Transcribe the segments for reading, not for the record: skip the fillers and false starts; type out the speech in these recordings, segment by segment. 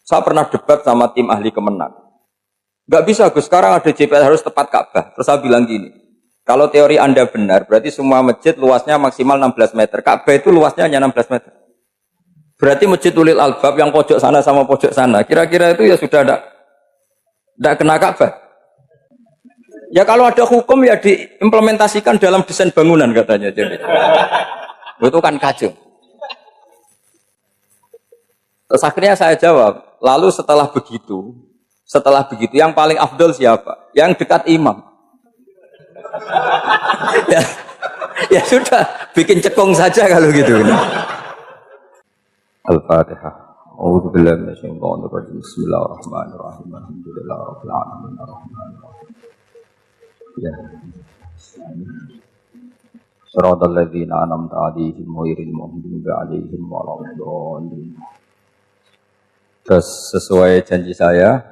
Saya pernah debat sama tim ahli Kemenang. Nggak bisa Gus, sekarang ada GPS harus tepat Ka'bah. Terus saya bilang gini, kalau teori Anda benar, berarti semua masjid luasnya maksimal 16 meter. Ka'bah itu luasnya hanya 16 meter. Berarti masjid Ulil Albab yang pojok sana sama pojok sana, kira-kira itu ya sudah tidak kena Ka'bah. Ya kalau ada hukum ya diimplementasikan dalam desain bangunan katanya. Jadi itu kan kacau. Terus akhirnya saya jawab, lalu setelah begitu yang paling afdol siapa? Yang dekat imam. ya sudah, bikin cekung saja kalau gitu. Al-Fatihah. A'udzu billahi minasyaitonir rajim. Bismillahirrahmanirrahim. Alhamdulillahirabbil alamin arrahmanirrahim. Ya. Shiratal ladzina an'amta 'alaihim ghairil maghdubi 'alaihim waladdallin. Terus sesuai janji saya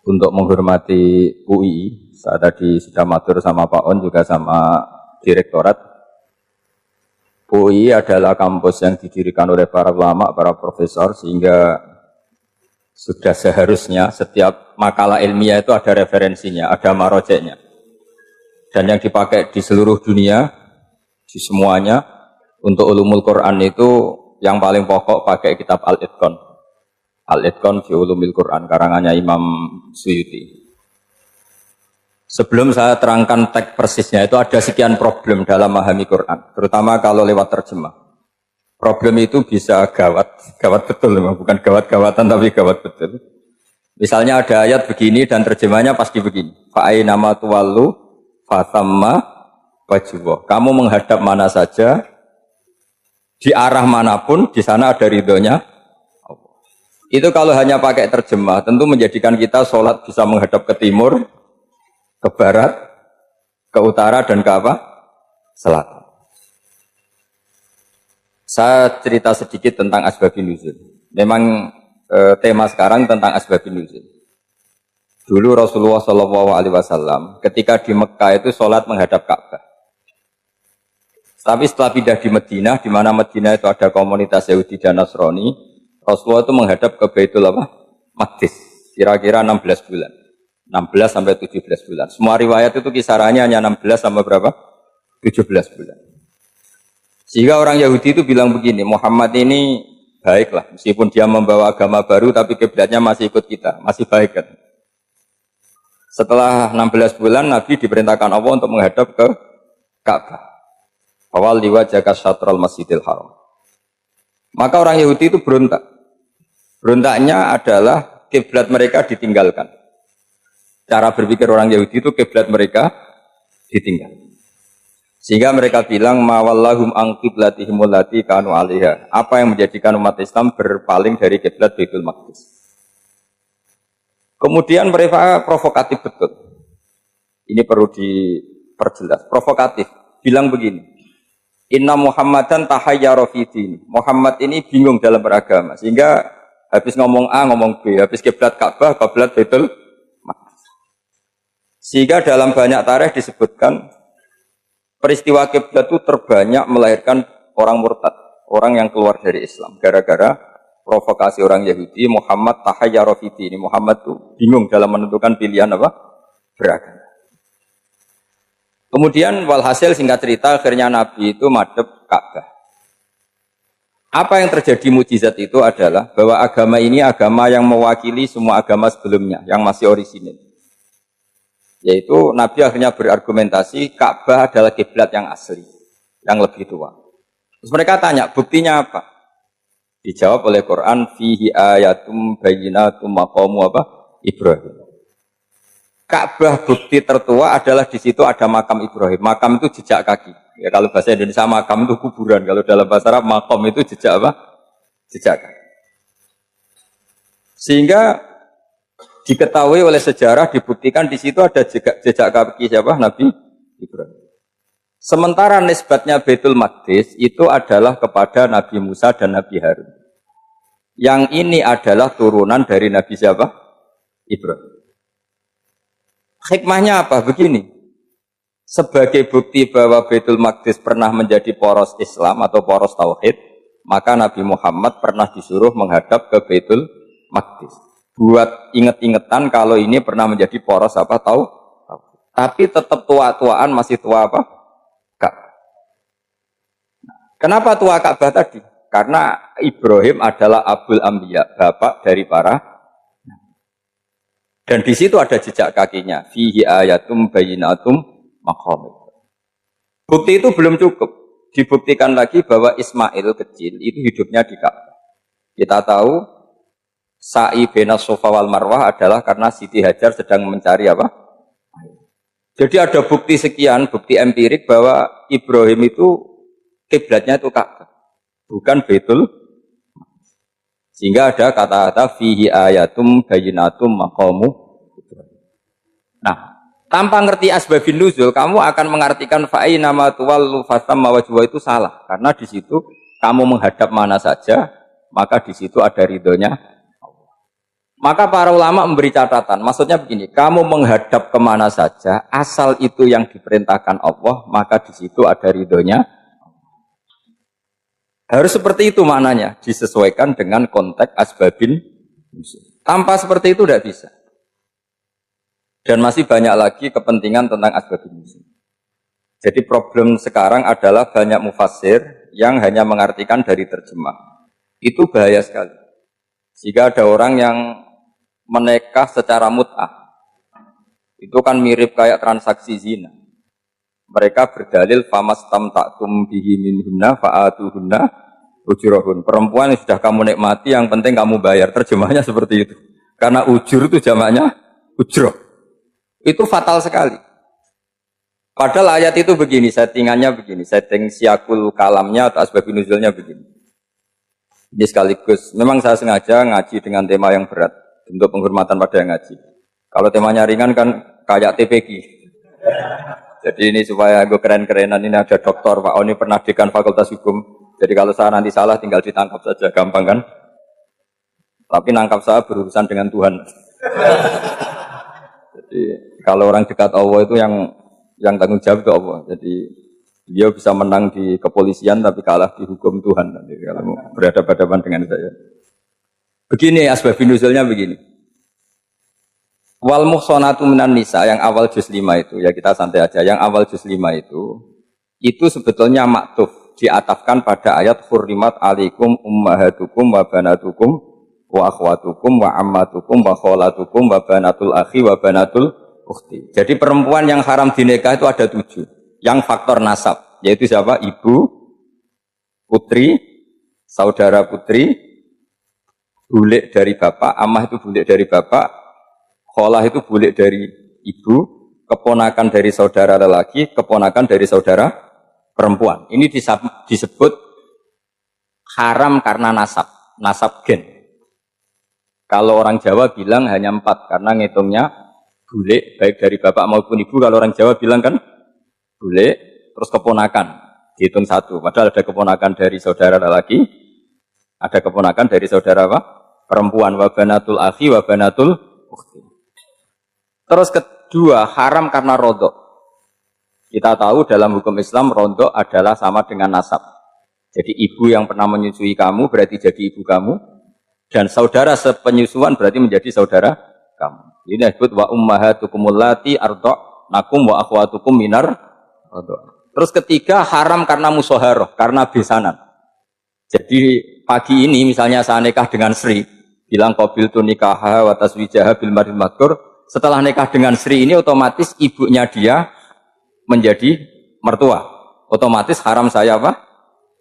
untuk menghormati UI, saya tadi sudah matur sama Pak On juga sama Direktorat. UI adalah kampus yang didirikan oleh para ulama, para profesor, sehingga sudah seharusnya setiap makalah ilmiah itu ada referensinya, ada marojeknya. Dan yang dipakai di seluruh dunia, di semuanya, untuk ulumul Quran itu yang paling pokok pakai kitab Al-Itqan. Al-Itqan fi ulumil Quran, karangannya Imam Suyuti. Sebelum saya terangkan teks persisnya, itu ada sekian problem dalam memahami Quran, terutama kalau lewat terjemah. Problem itu bisa gawat betul, bukan gawat-gawatan tapi gawat betul. Misalnya ada ayat begini dan terjemahnya pasti begini. Fa'ainama tuwallu fatamma wajhullah. Kamu menghadap mana saja, di arah manapun, di sana ada ridhonya. Itu kalau hanya pakai terjemah, tentu menjadikan kita sholat bisa menghadap ke timur, ke barat, ke utara, dan ke apa? Selatan. Saya cerita sedikit tentang asbabun nuzul. Memang tema sekarang tentang asbabun nuzul. Dulu Rasulullah SAW ketika di Mekah itu sholat menghadap Ka'bah. Tapi setelah pindah di Madinah, di mana Madinah itu ada komunitas Yahudi dan Nasrani, Rasulullah itu menghadap ke Baitul Maqdis, kira-kira 16 bulan. 16 sampai 17 bulan. Semua riwayat itu kisarannya hanya 16 sampai berapa? 17 bulan. Sehingga orang Yahudi itu bilang begini, Muhammad ini baiklah, meskipun dia membawa agama baru, tapi kiblatnya masih ikut kita, masih baik kan. Setelah 16 bulan, Nabi diperintahkan Allah untuk menghadap ke Ka'bah. Awal liwajaka syatral masjidil haram. Maka orang Yahudi itu berontak. Berontaknya adalah kiblat mereka ditinggalkan. Cara berpikir orang Yahudi itu kiblat mereka ditinggal. Sehingga mereka bilang mawallahum an qiblatihim allati kanu 'alaiha. Apa yang menjadikan umat Islam berpaling dari kiblat Baitul Maqdis. Kemudian mereka provokatif betul. Ini perlu diperjelas. Provokatif. Bilang begini. Inna Muhammadan tahayyara fi dini. Muhammad ini bingung dalam beragama. Sehingga habis ngomong A ngomong B, habis kiblat Ka'bah, kiblat Baitul. Sehingga dalam banyak tarikh disebutkan peristiwa kiblat itu terbanyak melahirkan orang murtad, orang yang keluar dari Islam. Gara-gara provokasi orang Yahudi, Muhammad tahayyara fi dini. Muhammad itu bingung dalam menentukan pilihan apa? Beragama. Kemudian walhasil singkat cerita akhirnya Nabi itu madhep Ka'bah. Apa yang terjadi mukjizat itu adalah bahwa agama ini agama yang mewakili semua agama sebelumnya yang masih orisinil. Yaitu Nabi akhirnya berargumentasi Ka'bah adalah kiblat yang asli, yang lebih tua. Terus mereka tanya, buktinya apa? Dijawab oleh Quran, fihi ayatum bayyinatum maqamu apa? Ibrahim. Ka'bah bukti tertua adalah di situ ada makam Ibrahim. Makam itu jejak kaki. Ya kalau bahasa Indonesia makam itu kuburan, kalau dalam bahasa Arab maqam itu jejak apa? Jejak kaki. Sehingga diketahui oleh sejarah, dibuktikan di situ ada jejak kaki siapa? Nabi Ibrahim. Sementara nisbatnya Baitul Maqdis itu adalah kepada Nabi Musa dan Nabi Harun. Yang ini adalah turunan dari Nabi siapa? Ibrahim. Hikmahnya apa? Begini. Sebagai bukti bahwa Baitul Maqdis pernah menjadi poros Islam atau poros Tauhid, maka Nabi Muhammad pernah disuruh menghadap ke Baitul Maqdis. Buat inget-ingetan kalau ini pernah menjadi poros apa tahu. Tapi tetap tua-tuaan masih tua apa? Ka'bah. Kenapa tua Ka'bah tadi? Karena Ibrahim adalah Abul Anbiya, bapak dari para. Dan di situ ada jejak kakinya. Fihi ayatum bayinatum maqam. Bukti itu belum cukup. Dibuktikan lagi bahwa Ismail kecil itu hidupnya di Ka'bah. Kita tahu sa'i bena Safa wal Marwah adalah karena Siti Hajar sedang mencari apa? Jadi ada bukti sekian, bukti empirik bahwa Ibrahim itu kiblatnya itu Ka'bah, bukan Baitul. Sehingga ada kata-kata fihi ayatum bayinatum maqamu. Nah, tanpa ngerti asbabun nuzul, kamu akan mengartikan fa'i nama tuwallu fasamma wajwa itu salah. Karena di situ kamu menghadap mana saja, maka di situ ada ridhonya. Maka para ulama memberi catatan, maksudnya begini, kamu menghadap kemana saja, asal itu yang diperintahkan Allah, maka di situ ada ridhonya. Harus seperti itu maknanya, disesuaikan dengan konteks asbabin. Tanpa seperti itu tidak bisa. Dan masih banyak lagi kepentingan tentang asbabin. Jadi problem sekarang adalah banyak mufassir yang hanya mengartikan dari terjemah. Itu bahaya sekali. Jika ada orang yang menikah secara mut'ah, itu kan mirip kayak transaksi zina. Mereka berdalil famastam ta'tum bihi minhunna fa'atuhunna ujurahun. Perempuan yang sudah kamu nikmati, yang penting kamu bayar. Terjemahnya seperti itu. Karena ujur itu jamaknya ujroh. Itu fatal sekali. Padahal ayat itu begini, settingannya begini, setting siakul kalamnya atau asbabun nuzulnya begini. Ini sekaligus, memang saya sengaja ngaji dengan tema yang berat untuk penghormatan pada yang ngaji. Kalau temanya ringan kan kayak TPG. Jadi ini supaya gue keren-kerenan, ini ada doktor Pak Oni pernah dekan Fakultas Hukum. Jadi kalau saya nanti salah tinggal ditangkap saja, gampang kan? Tapi nangkap saya berurusan dengan Tuhan. Jadi kalau orang dekat Allah itu yang tanggung jawab ke Allah. Jadi dia bisa menang di kepolisian tapi kalah di hukum Tuhan nanti kalau berhadapan-hadapan dengan saya. Begini asbabun nuzulnya begini. Wal muhsanatu minan nisa yang awal juz 5 itu ya kita santai aja. Yang awal juz 5 itu sebetulnya maktuf diatafkan pada ayat hurrimat alaikum ummahatukum wa banatukum wa akhwatukum wa ammatukum wa kholatukum wa banatul akhi wa banatul ukhti. Jadi perempuan yang haram dinikah itu ada 7. Yang faktor nasab, yaitu siapa? Ibu, putri, saudara putri, bulik dari bapak, amah itu bulik dari bapak, kholah itu bulik dari ibu, keponakan dari saudara lelaki, keponakan dari saudara perempuan. Ini disebut haram karena nasab gen. Kalau orang Jawa bilang hanya 4, karena ngitungnya bulik, baik dari bapak maupun ibu. Kalau orang Jawa bilang kan boleh, terus keponakan, dihitung 1. Padahal ada keponakan dari saudara lelaki, ada keponakan dari saudara apa? Perempuan, wabanatul akhi, wabanatul ukhti. Terus kedua, haram karena rodok. Kita tahu dalam hukum Islam, rodok adalah sama dengan nasab. Jadi ibu yang pernah menyusui kamu berarti jadi ibu kamu, dan saudara sepenyusuan berarti menjadi saudara kamu. Ini disebut wa ummahatukumul lati ardok nakum wa akhwatukum minar. Terus ketiga haram karena musoharoh, karena besanan. Jadi pagi ini misalnya saya nikah dengan Sri, bilang qabil tu nikaha wa taswijaha bil maril madkur. Setelah nikah dengan Sri ini otomatis ibunya dia menjadi mertua. Otomatis haram saya apa?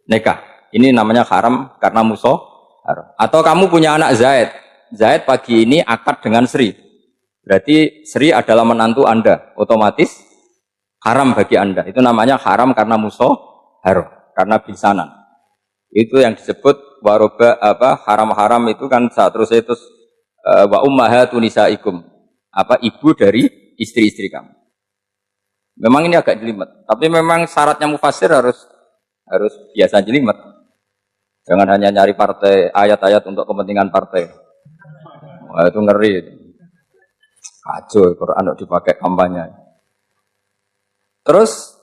Nikah. Ini namanya haram karena musoharoh. Atau kamu punya anak Zaid. Zaid pagi ini akad dengan Sri. Berarti Sri adalah menantu Anda. Otomatis haram bagi Anda. Itu namanya haram karena musoharoh, karena bisanan. Itu yang disebut waroba apa haram-haram itu kan terus wa ummahatu nisaikum, apa ibu dari istri-istri kamu. Memang ini agak jelimet, tapi memang syaratnya mufassir harus biasa jelimet. Jangan hanya nyari partai ayat-ayat untuk kepentingan partai. Wah, itu ngeri. Kacau Quran dipakai kampanye. Terus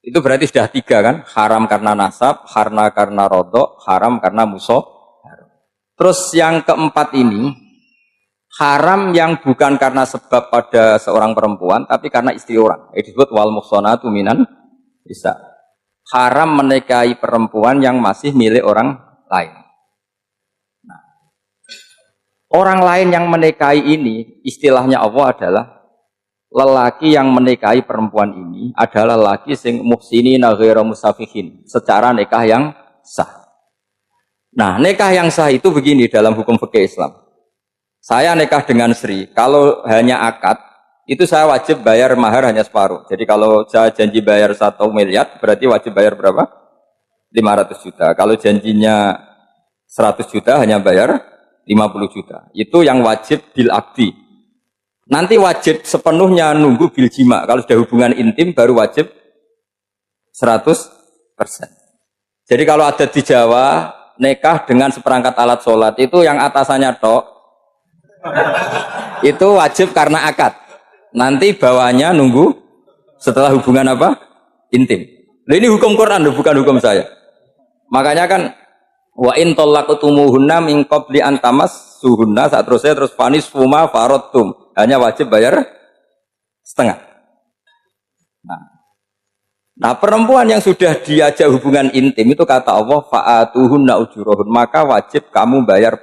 itu berarti sudah 3 kan? Haram karena nasab, karena rodok, haram karena musoh. Terus yang keempat ini, haram yang bukan karena sebab pada seorang perempuan, tapi karena istri orang. Itu disebut wal muhsanatu minan nisa. Haram menikahi perempuan yang masih milik orang lain. Nah, orang lain yang menikahi ini, istilahnya Allah adalah lelaki yang menikahi perempuan ini adalah lelaki sing muhsinina ghairu musafihin, secara nikah yang sah. Nah, nikah yang sah itu begini dalam hukum fikih Islam. Saya nikah dengan Sri, kalau hanya akad, itu saya wajib bayar mahar hanya separuh. Jadi kalau saya janji bayar 1 miliar, berarti wajib bayar berapa? 500 juta. Kalau janjinya 100 juta, hanya bayar 50 juta. Itu yang wajib bil akdi. Nanti wajib sepenuhnya nunggu bil jima. Kalau sudah hubungan intim, baru wajib 100%. Jadi kalau ada di Jawa, nikah dengan seperangkat alat sholat, itu yang atasannya tok, itu wajib karena akad. Nanti bawahnya nunggu setelah hubungan apa? Intim. Nah, ini hukum Quran, bukan hukum saya. Makanya kan wa in talaqtumuhunna min qabli an tamassuhunna, saat terus fanis fuma faradtum, hanya wajib bayar setengah. Nah, perempuan yang sudah diajak hubungan intim itu kata Allah fa'atuhunna ujurahun, maka wajib kamu bayar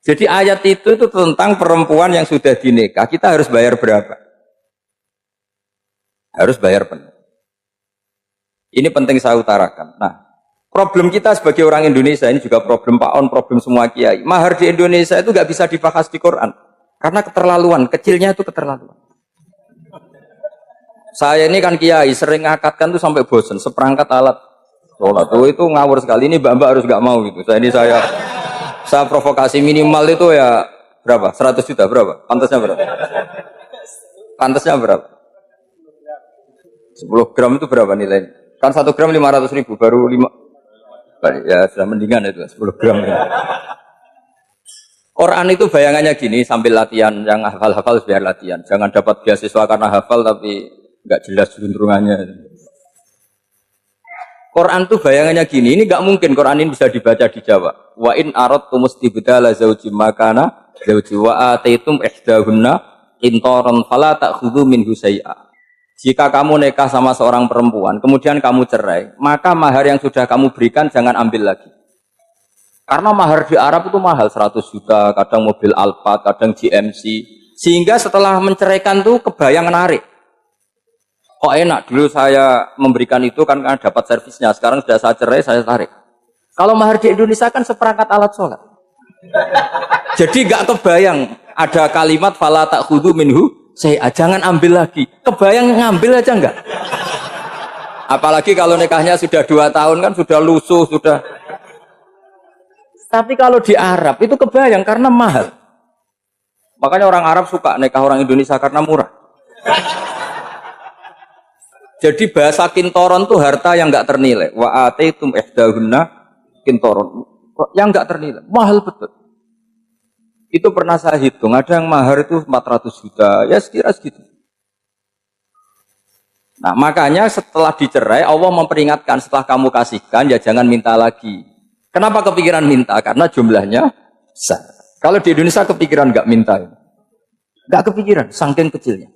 Jadi ayat itu tentang perempuan yang sudah dinikah, kita harus bayar berapa? Harus bayar penuh. Ini penting saya utarakan. Nah, problem kita sebagai orang Indonesia, ini juga problem Pak On, problem semua kiai. Mahar di Indonesia itu nggak bisa dibahas di Quran. Karena keterlaluan, kecilnya itu keterlaluan. Saya ini kan kiai, sering ngakatkan tuh sampai bosen, seperangkat alat sholat. Itu ngawur sekali, ini mbak-mbak harus nggak mau gitu. Saya provokasi minimal itu ya berapa? 100 juta berapa? Pantasnya berapa? Pantasnya berapa? 10 gram itu berapa nilainya? Kan 1 gram 500.000, baru 5. Ya sudah mendingan itu 10 gram. Quran itu bayangannya gini, sambil latihan, yang hafal-hafal biar latihan. Jangan dapat beasiswa karena hafal tapi nggak jelas juntrungannya. Quran tuh bayangannya gini, ini nggak mungkin Quran ini bisa dibaca di Jawa. Wa in aradtum istibdala zaujim makana zauji wa ataitum ihdahunna qintaran fala ta'khudhu minhu syai'a. Jika kamu nikah sama seorang perempuan, kemudian kamu cerai, maka mahar yang sudah kamu berikan jangan ambil lagi. Karena mahar di Arab itu mahal, 100 juta, kadang mobil Alphard, kadang GMC. Sehingga setelah menceraikan tuh kebayang menarik. Kok enak, dulu saya memberikan itu kan karena dapat servisnya, sekarang sudah saya cerai, saya tarik. Kalau mahar di Indonesia kan seperangkat alat sholat. Jadi gak kebayang ada kalimat fala ta'khudhu minhu saya jangan ambil lagi. Kebayang ngambil aja enggak? Apalagi kalau nikahnya sudah 2 tahun kan sudah lusuh, sudah. Tapi kalau di Arab itu kebayang karena mahal. Makanya orang Arab suka nikah orang Indonesia karena murah. Jadi bahasa kintoron itu harta yang enggak ternilai. Wa ataitum ihdahunna kintoron. Yang enggak ternilai, mahal betul. Itu pernah saya hitung, ada yang mahar itu 400 juta, ya sekira segitu. Nah, makanya setelah dicerai, Allah memperingatkan, setelah kamu kasihkan, ya jangan minta lagi. Kenapa kepikiran minta? Karena jumlahnya besar. Kalau di Indonesia kepikiran nggak minta. Nggak kepikiran, saking kecilnya.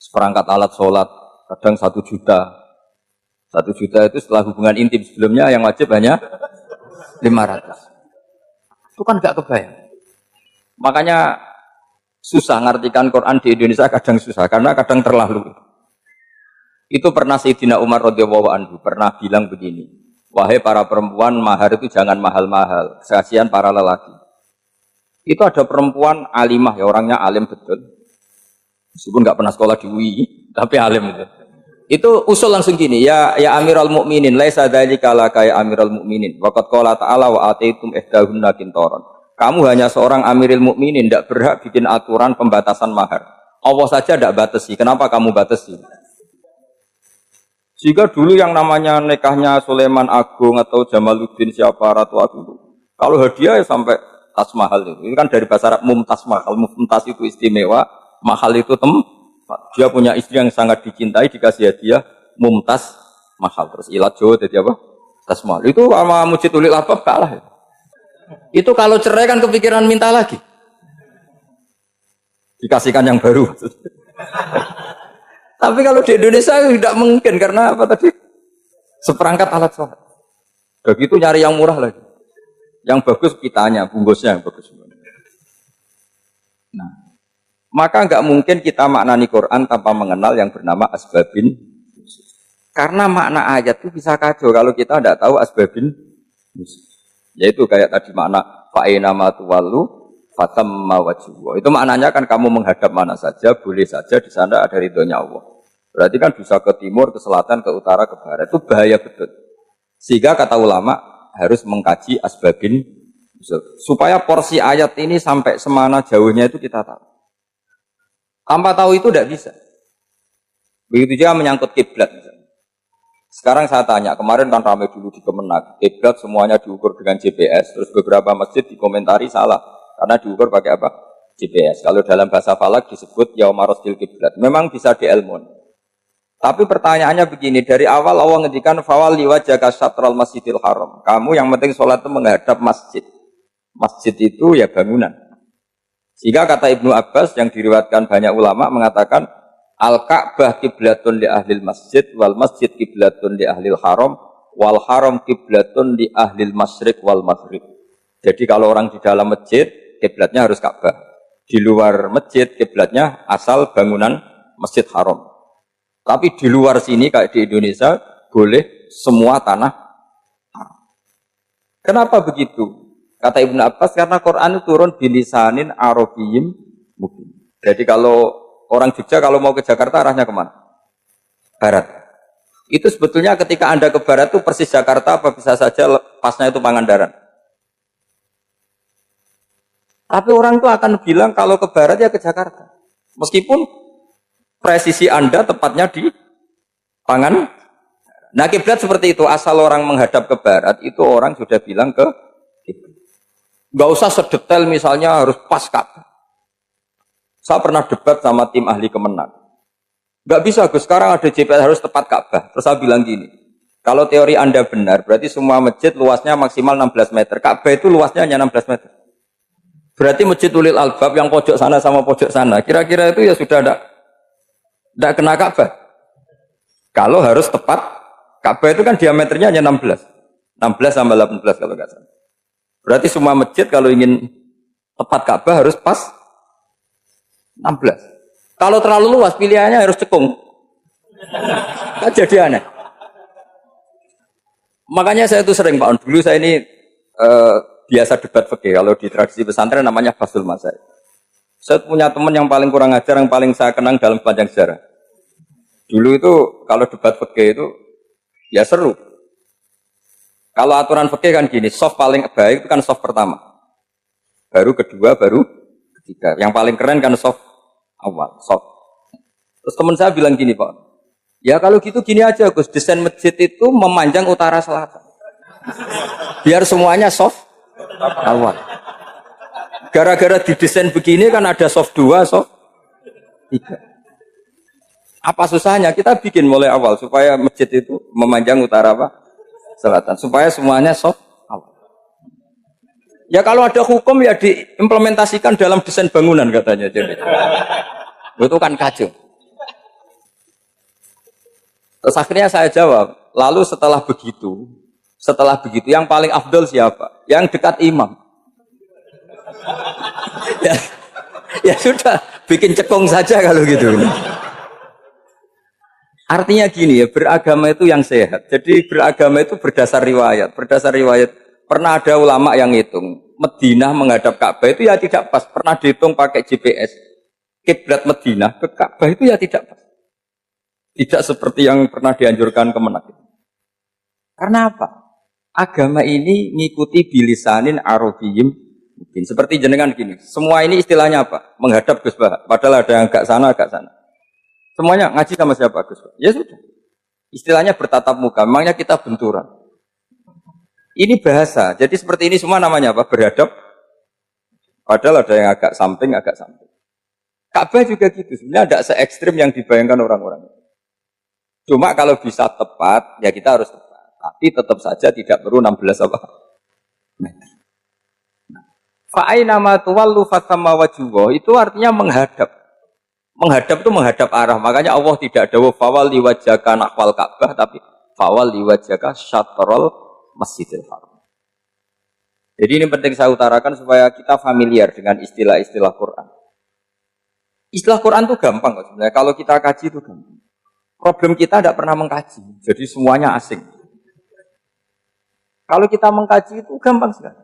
Seperangkat alat sholat, kadang 1 juta. 1 juta itu setelah hubungan intim sebelumnya, yang wajib hanya 500. Itu kan nggak kebayang. Makanya susah ngartikan Quran di Indonesia, kadang susah karena kadang terlalu. Itu pernah Sayyidina Umar radhiyallahu anhu pernah bilang begini, wahai para perempuan, mahar itu jangan mahal-mahal, kasihan para lelaki. Itu ada perempuan alimah, ya orangnya alim betul, meskipun nggak pernah sekolah di UI, tapi alim itu. Itu usul langsung gini, ya Amirul Mukminin, laisa dzalika laka ya Amirul Mukminin, waqad qala ta'ala wa ataitum ihdahunna qintaran. Kamu hanya seorang Amirul Mukminin, tidak berhak bikin aturan pembatasan mahar. Allah saja tidak batasi, kenapa kamu batasi? Jika dulu yang namanya nikahnya Sulaiman Agung atau Jamaluddin siapa Ratu Agung, kalau hadiah ya sampai tas mahal itu. Ini kan dari bahasa Arab mumtaz mahal, mumtaz itu istimewa, mahal itu dia punya istri yang sangat dicintai, dikasih hadiah mumtaz mahal. Terus ilat Jawa jadi apa? Tas mahal. Itu sama Mujid Ulil Albab kalah ya. Itu kalau cerai kan kepikiran minta lagi. Dikasihkan yang baru. Tapi kalau di Indonesia tidak mungkin karena apa tadi? Seperangkat alat sholat. Begitu nyari yang murah lagi. Yang bagus kitanya, bungkusnya yang bagus. Nah, maka nggak mungkin kita maknani Quran tanpa mengenal yang bernama asbabin. Karena makna ayat itu bisa kacau kalau kita tidak tahu asbabin. Yaitu kayak tadi makna fa'ina ma tuwallu fatamma wajhu. Itu maknanya kan kamu menghadap mana saja, boleh saja di sana ada ridhonya Allah. Berarti kan bisa ke timur, ke selatan, ke utara, ke barat. Itu bahaya betul. Sehingga kata ulama harus mengkaji asbabin supaya porsi ayat ini sampai semana jauhnya itu kita tahu. Tanpa tahu itu tidak bisa. Begitu juga menyangkut kiblat. Sekarang saya tanya, kemarin kan ramai dulu di Kemenak, kiblat semuanya diukur dengan GPS, terus beberapa masjid dikomentari salah karena diukur pakai apa? GPS. Kalau dalam bahasa falak disebut yaumarosdil kiblat. Memang bisa diilmun. Tapi pertanyaannya begini, dari awal Allah ngendikan fawalli wajhaka syatral masjidil haram. Kamu yang penting sholat itu menghadap masjid. Masjid itu ya bangunan. Sehingga kata Ibnu Abbas yang diriwayatkan banyak ulama mengatakan Al-Ka'bah kiblatun li ahlil masjid wal masjid kiblatun li ahlil haram wal haram kiblatun li ahlil masyriq wal maghrib. Jadi kalau orang di dalam masjid kiblatnya harus Ka'bah. Di luar masjid kiblatnya asal bangunan Masjid Haram. Tapi di luar sini kayak di Indonesia boleh semua tanah haram. Kenapa begitu? Kata Ibnu Abbas karena Quran itu turun bilisanin arabiyyin mubin. Jadi kalau orang Jogja kalau mau ke Jakarta arahnya kemana? Barat. Itu sebetulnya ketika Anda ke barat itu persis Jakarta apa bisa saja pasnya itu Pangandaran. Tapi orang itu akan bilang kalau ke barat ya ke Jakarta. Meskipun presisi Anda tepatnya di Pangan. Nah kiblat seperti itu, asal orang menghadap ke barat itu orang sudah bilang ke kiblat. Gak usah sedetail misalnya harus pas Ka'bah. Saya pernah debat sama tim ahli Kemenak. Gak bisa Gus, sekarang ada GPS harus tepat Ka'bah. Terus saya bilang gini, kalau teori Anda benar, berarti semua masjid luasnya maksimal 16 meter. Ka'bah itu luasnya hanya 16 meter. Berarti masjid Ulil Albab yang pojok sana sama pojok sana, kira-kira itu ya sudah tidak kena Ka'bah. Kalau harus tepat, Ka'bah itu kan diameternya hanya 16. 16 sama 18 kalau nggak salah. Berarti semua masjid kalau ingin tepat Ka'bah harus pas 16. Kalau terlalu luas pilihannya harus cekung. Kan jadi aneh. Makanya saya itu sering Pak, dulu saya ini biasa debat fikih. Kalau di tradisi pesantren namanya Fasul Masail. Saya punya teman yang paling kurang ajar, yang paling saya kenang dalam panjang sejarah. Dulu itu kalau debat fikih itu ya seru. Kalau aturan fikih kan gini, soft paling baik itu kan soft pertama. Baru kedua, baru ketiga. Yang paling keren kan soft awal, soft. Terus teman saya bilang gini Pak, ya kalau gitu gini aja Gus, desain masjid itu memanjang utara selatan. Biar semuanya soft awal. Gara-gara didesain begini kan ada soft 2, soft 3. Apa susahnya? Kita bikin mulai awal supaya masjid itu memanjang utara apa? Selatan. Supaya semuanya soft awal. Ya kalau ada hukum ya diimplementasikan dalam desain bangunan katanya. Jadi. Itu kan kacau. Terus akhirnya saya jawab, lalu setelah begitu yang paling afdol siapa? Yang dekat imam. ya sudah, bikin cekung saja kalau gitu. Artinya gini ya, beragama itu yang sehat. Jadi beragama itu berdasar riwayat. Berdasar riwayat, pernah ada ulama yang hitung. Madinah menghadap Ka'bah itu ya tidak pas. Pernah dihitung pakai GPS. Kiblat Madinah ke Ka'bah itu ya tidak pas. Tidak seperti yang pernah dianjurkan Kemenak. Karena apa? Agama ini ngikuti bilisanin arabiyyin mungkin. Seperti jenengan gini. Semua ini istilahnya apa? Menghadap Gus Bah. Padahal ada yang agak sana, agak sana. Semuanya ngaji sama siapa Gus? Ya sudah. Istilahnya bertatap muka. Memangnya kita benturan. Ini bahasa. Jadi seperti ini semua namanya apa? Berhadap. Padahal ada yang agak samping, agak samping. Ka'bah juga gitu. Sebenarnya tidak se-ekstrim yang dibayangkan orang-orang. Cuma kalau bisa tepat, ya kita harus tepat. Tapi tetap saja tidak perlu 16 apa? Meter. Fa aina ma tuwallu fatamma wajhuhu itu artinya menghadap. Menghadap itu menghadap arah. Makanya Allah tidak dawuh fawalli wajhaka nahwal Ka'bah tapi fawalli wajhaka syatrul Masjidil Haram. Jadi ini penting saya utarakan supaya kita familiar dengan istilah-istilah Quran. Istilah Quran itu gampang kok sebenarnya. Kalau kita kaji itu gampang. Problem kita tidak pernah mengkaji. Jadi semuanya asing. Kalau kita mengkaji itu gampang sekali.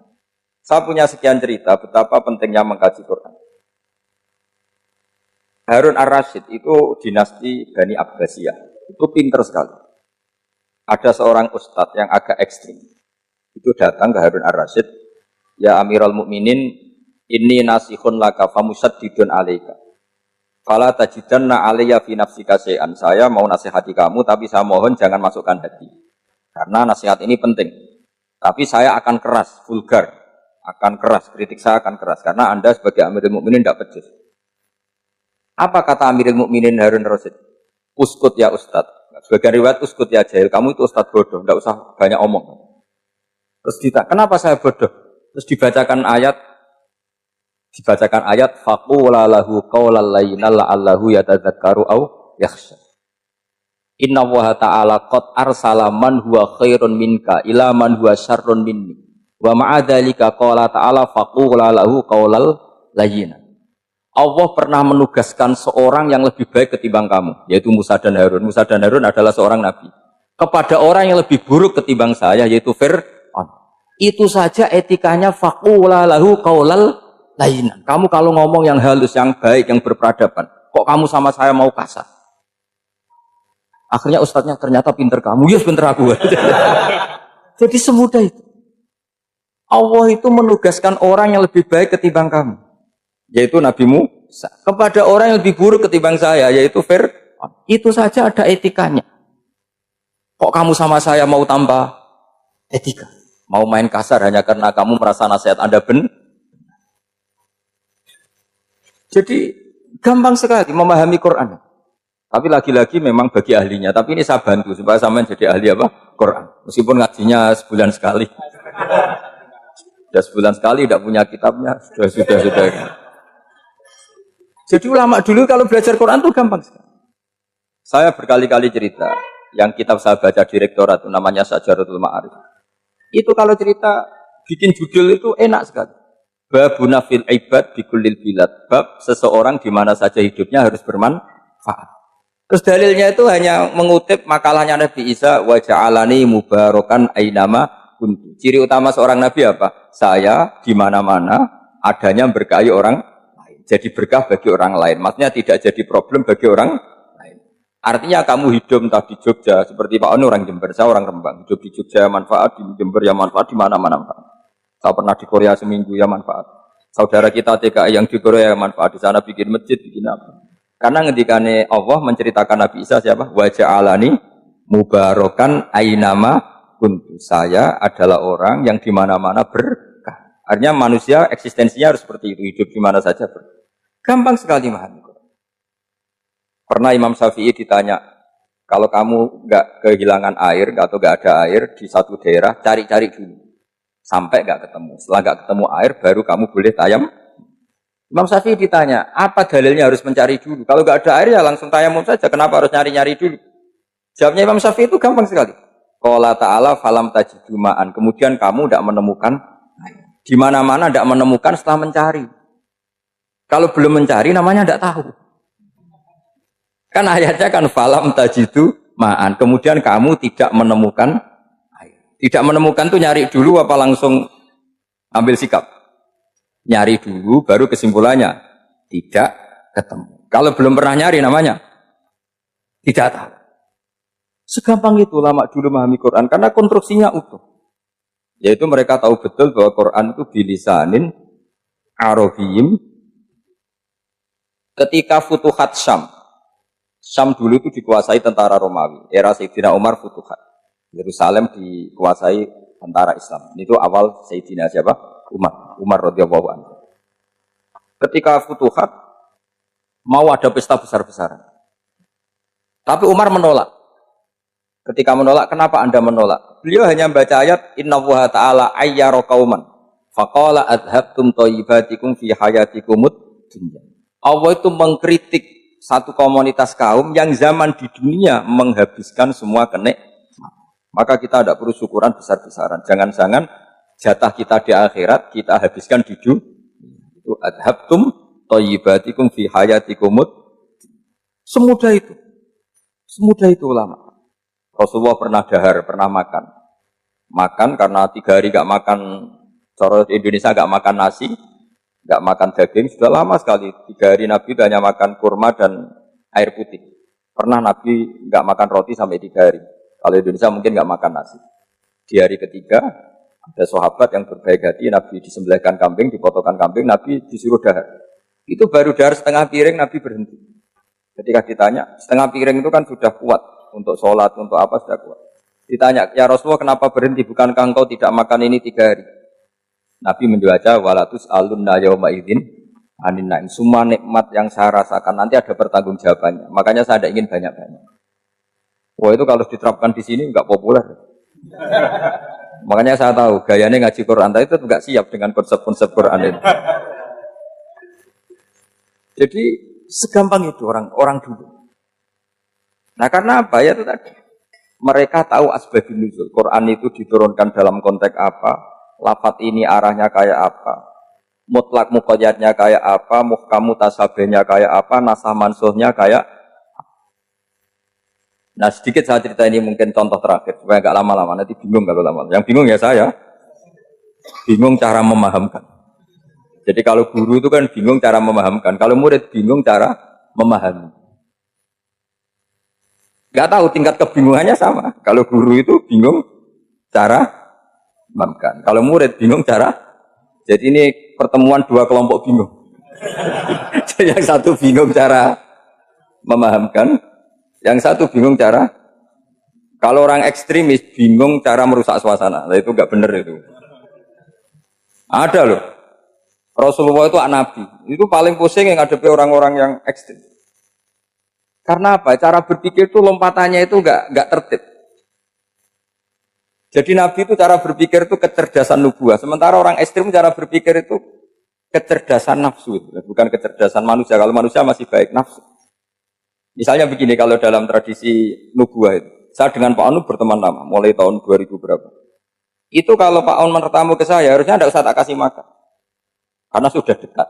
Saya punya sekian cerita betapa pentingnya mengkaji Quran. Harun ar-Rasyid itu dinasti Bani Abbasiyah. Itu pinter sekali. Ada seorang ustadz yang agak ekstrim. Itu datang ke Harun ar-Rasyid. Ya Amirul Mukminin, inni nasihun laka famusaddidun alaika. Fala tajidanna alayya fi nafsika syai'an. Saya mau nasihati kamu tapi saya mohon jangan masukkan hati. Karena nasihat ini penting. Tapi saya akan keras, vulgar. Akan keras, kritik saya akan keras. Karena Anda sebagai Amirul Mukminin tidak pecus. Apa kata Amirul Mukminin Harun ar-Rasyid? Uskut ya Ustadz. Sebagai riwayat uskut ya jahil. Kamu itu Ustadz bodoh, tidak usah banyak omong. Terus ditanya, kenapa saya bodoh? Terus dibacakan ayat faqula lahu qaulal layyina la'allahu yatadzakkaru aw yakhsha. Inna Allaha ta'ala qad arsala man huwa khairun minka ila man huwa syarrun minni. Wa ma'a dzalika qala ta'ala faqula lahu qaulal layyina. Allah pernah menugaskan seorang yang lebih baik ketimbang kamu, yaitu Musa dan Harun. Musa dan Harun adalah seorang nabi. Kepada orang yang lebih buruk ketimbang saya, yaitu Fir'aun. Itu saja etikanya faqula lahu qaulal layyina. Kamu kalau ngomong yang halus, yang baik, yang berperadaban, kok kamu sama saya mau kasar? Akhirnya ustadznya ternyata pinter kamu, yes pinter aku. Jadi semudah itu. Allah itu menugaskan orang yang lebih baik ketimbang kamu, yaitu Nabi Musa. Kepada orang yang lebih buruk ketimbang saya, yaitu Fir'aun. Itu saja ada etikanya. Kok kamu sama saya mau tambah etika? Mau main kasar hanya karena kamu merasa nasihat Anda benar? Jadi gampang sekali memahami Quran. Tapi lagi-lagi memang bagi ahlinya. Tapi ini saya bantu supaya sampean jadi ahli apa? Quran. Meskipun ngajinya sebulan sekali. Sudah sebulan sekali tidak punya kitabnya. Sudah. Jadi ulama dulu kalau belajar Quran itu gampang sekali. Saya berkali-kali cerita. Yang kitab saya baca di rektorat itu namanya Syajaratul Ma'arif. Itu kalau cerita bikin judul itu enak sekali. Babuna fil ibad bikullil bilad. Bab seseorang di mana saja hidupnya harus bermanfaat. Terus dalilnya itu hanya mengutip makalahnya Nabi Isa wa ja'alani mubarakan ainama kuntu. Ciri utama seorang nabi apa? Saya di mana-mana adanya berkahi orang lain. Jadi berkah bagi orang lain. Maksudnya tidak jadi problem bagi orang lain. Artinya kamu hidup entah di Jogja seperti Pak Onu orang Jember, saya orang Rembang. Hidup di Jogja manfaat, di Jember ya manfaat, di mana-mana manfaat. Saya pernah di Korea seminggu ya manfaat. Saudara kita TKI yang di Korea ya manfaat, di sana bikin masjid, bikin apa. Karena ngendikane Allah menceritakan Nabi Isa siapa? Wa ja'alani mubarakan ainama kuntu. Saya adalah orang yang di mana-mana berkah. Artinya manusia eksistensinya harus seperti itu, hidup di mana saja berkah. Gampang sekali memahami. Pernah Imam Syafi'i ditanya, kalau kamu nggak kehilangan air atau nggak ada air di satu daerah, cari-cari dulu sampai nggak ketemu. Setelah nggak ketemu air, baru kamu boleh tayam. Imam Syafi'i ditanya, apa dalilnya harus mencari dulu? Kalau nggak ada air ya langsung tayamum saja. Kenapa harus nyari-nyari dulu? Jawabnya Imam Syafi'i itu gampang sekali. Qala ta'ala falam tajidu ma'an. Kemudian kamu tidak menemukan air. Di mana-mana tidak menemukan setelah mencari. Kalau belum mencari namanya tidak tahu. Kan ayatnya kan falam tajidu ma'an. Kemudian kamu tidak menemukan air. Tidak menemukan tuh nyari dulu apa langsung ambil sikap? Nyari dulu baru kesimpulannya tidak ketemu. Kalau belum pernah nyari namanya tidak tahu. Segampang itu ulama dulu memahami Quran karena konstruksinya utuh. Yaitu mereka tahu betul bahwa Quran itu bilisanin Arabiyyin. Ketika Futuhat Syam. Syam dulu itu dikuasai tentara Romawi. Era Sayyidina Umar Futuhat. Yerusalem dikuasai tentara Islam. Itu awal Sayyidina siapa? Umar radhiyallahu anhu. Ketika Futuhat mau ada pesta besar-besaran. Tapi Umar menolak. Ketika menolak, kenapa Anda menolak? Beliau hanya membaca ayat Inna Allaha ta'ala ayyara qauman Faqala adhabtum thayyibatikum fi hayatikumud dunya. Allah itu mengkritik satu komunitas kaum yang zaman di dunia menghabiskan semua kenikmatan. Maka kita tidak perlu syukuran besar-besaran. Jangan-jangan jatah kita di akhirat kita habiskan di dunia. Itu adhabtum thayyibatikum fi hayatikumud. Semudah itu. Semudah itu ulama. Rasulullah pernah dahar, pernah makan. Makan karena 3 hari gak makan, cara Indonesia gak makan nasi, gak makan daging, sudah lama sekali. 3 hari Nabi hanya makan kurma dan air putih. Pernah Nabi gak makan roti sampai 3 hari. Kalau Indonesia mungkin gak makan nasi. Di hari ketiga, ada sahabat yang berbaik hati, Nabi disembelihkan kambing, dipotongkan kambing, Nabi disuruh dahar. Itu baru dahar setengah piring, Nabi berhenti. Ketika ditanya, setengah piring itu kan sudah kuat. Untuk sholat, untuk apa sudah kuat. Ditanya, ya Rasulullah kenapa berhenti? Bukankah engkau tidak makan ini 3 hari? Nabi menjawab, walatus alunna yauma idzin anin naim. Semua nikmat yang saya rasakan nanti ada pertanggungjawabannya. Makanya saya tidak ingin banyak-banyak. Wah itu kalau diterapkan di sini enggak populer. Makanya saya tahu gayanya ngaji Quran itu enggak siap dengan konsep-konsep Quran itu. Jadi segampang itu orang dulu. Nah karena apa ya itu tadi. Mereka tahu asbabun nuzul. Quran itu diturunkan dalam konteks apa, lafaz ini arahnya kayak apa, mutlak muqayyadnya kayak apa, muhkam mutasabihnya kayak apa, nasah mansuhnya kayak apa. Nah sedikit saya cerita ini mungkin contoh terakhir supaya agak lama-lama, nanti bingung kalau lama. Yang bingung ya saya, bingung cara memahamkan. Jadi kalau guru itu kan bingung cara memahamkan, kalau murid bingung cara memahami. Gak tahu tingkat kebingungannya sama. Kalau guru itu bingung cara memahamkan. Kalau murid bingung cara. Jadi ini pertemuan 2 kelompok bingung. Yang satu bingung cara memahamkan, yang satu bingung cara. Kalau orang ekstremis bingung cara merusak suasana. Nah, itu gak benar itu. Ada loh. Rasulullah itu nabi. Itu paling pusing yang ngadepi orang-orang yang ekstrim. Karena apa? Cara berpikir itu lompatannya itu enggak tertib. Jadi Nabi itu cara berpikir itu kecerdasan nubuah. Sementara orang ekstrim cara berpikir itu kecerdasan nafsu. Bukan kecerdasan manusia. Kalau manusia masih baik nafsu. Misalnya begini, kalau dalam tradisi nubuah itu. Saya dengan Pak Anu berteman lama. Mulai tahun 2000 berapa. Itu kalau Pak Anu bertamu ke saya, harusnya tidak usah tak kasih makan. Karena sudah dekat.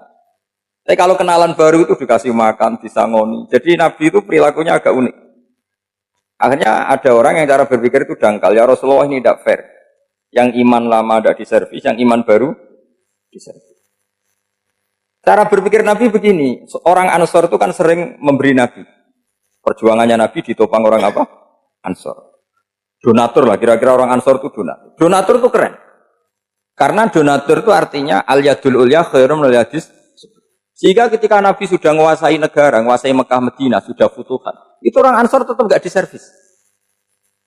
Tapi kalau kenalan baru itu dikasih makan, disangoni. Jadi Nabi itu perilakunya agak unik. Akhirnya ada orang yang cara berpikir itu dangkal. Ya Rasulullah ini tidak fair. Yang iman lama tidak diservis, yang iman baru diservis. Cara berpikir Nabi begini. Orang Ansor itu kan sering memberi Nabi. Perjuangannya Nabi ditopang orang apa? Ansor. Donatur lah, kira-kira orang Ansor itu donatur. Donatur itu keren. Karena donatur itu artinya al-yadul ulya khairum minal yadis. Sehingga ketika Nabi sudah menguasai negara, menguasai Mekah, Madinah, sudah futuhat, itu orang Ansor tetap nggak diservis.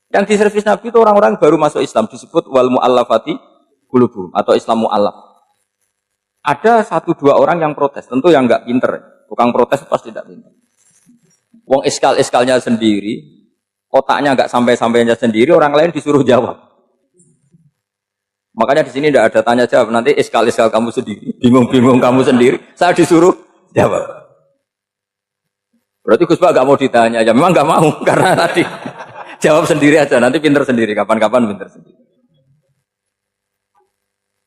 Yang diservis Nabi itu orang-orang baru masuk Islam, disebut wal mu'allafati qulubuhum atau Islam mu'allaf. Ada 1-2 orang yang protes, tentu yang nggak pinter. Tukang protes pasti tidak pinter. Wong iskal-iskalnya sendiri, otaknya nggak sampai-sampainya sendiri, orang lain disuruh jawab. Makanya di sini tidak ada tanya jawab. Nanti iskal-iskal kamu sendiri, bingung-bingung kamu sendiri. Saya disuruh jawab. Berarti Gus Pak gak mau ditanya. Ya memang gak mau karena tadi jawab sendiri aja. Nanti pinter sendiri. Kapan-kapan pinter sendiri.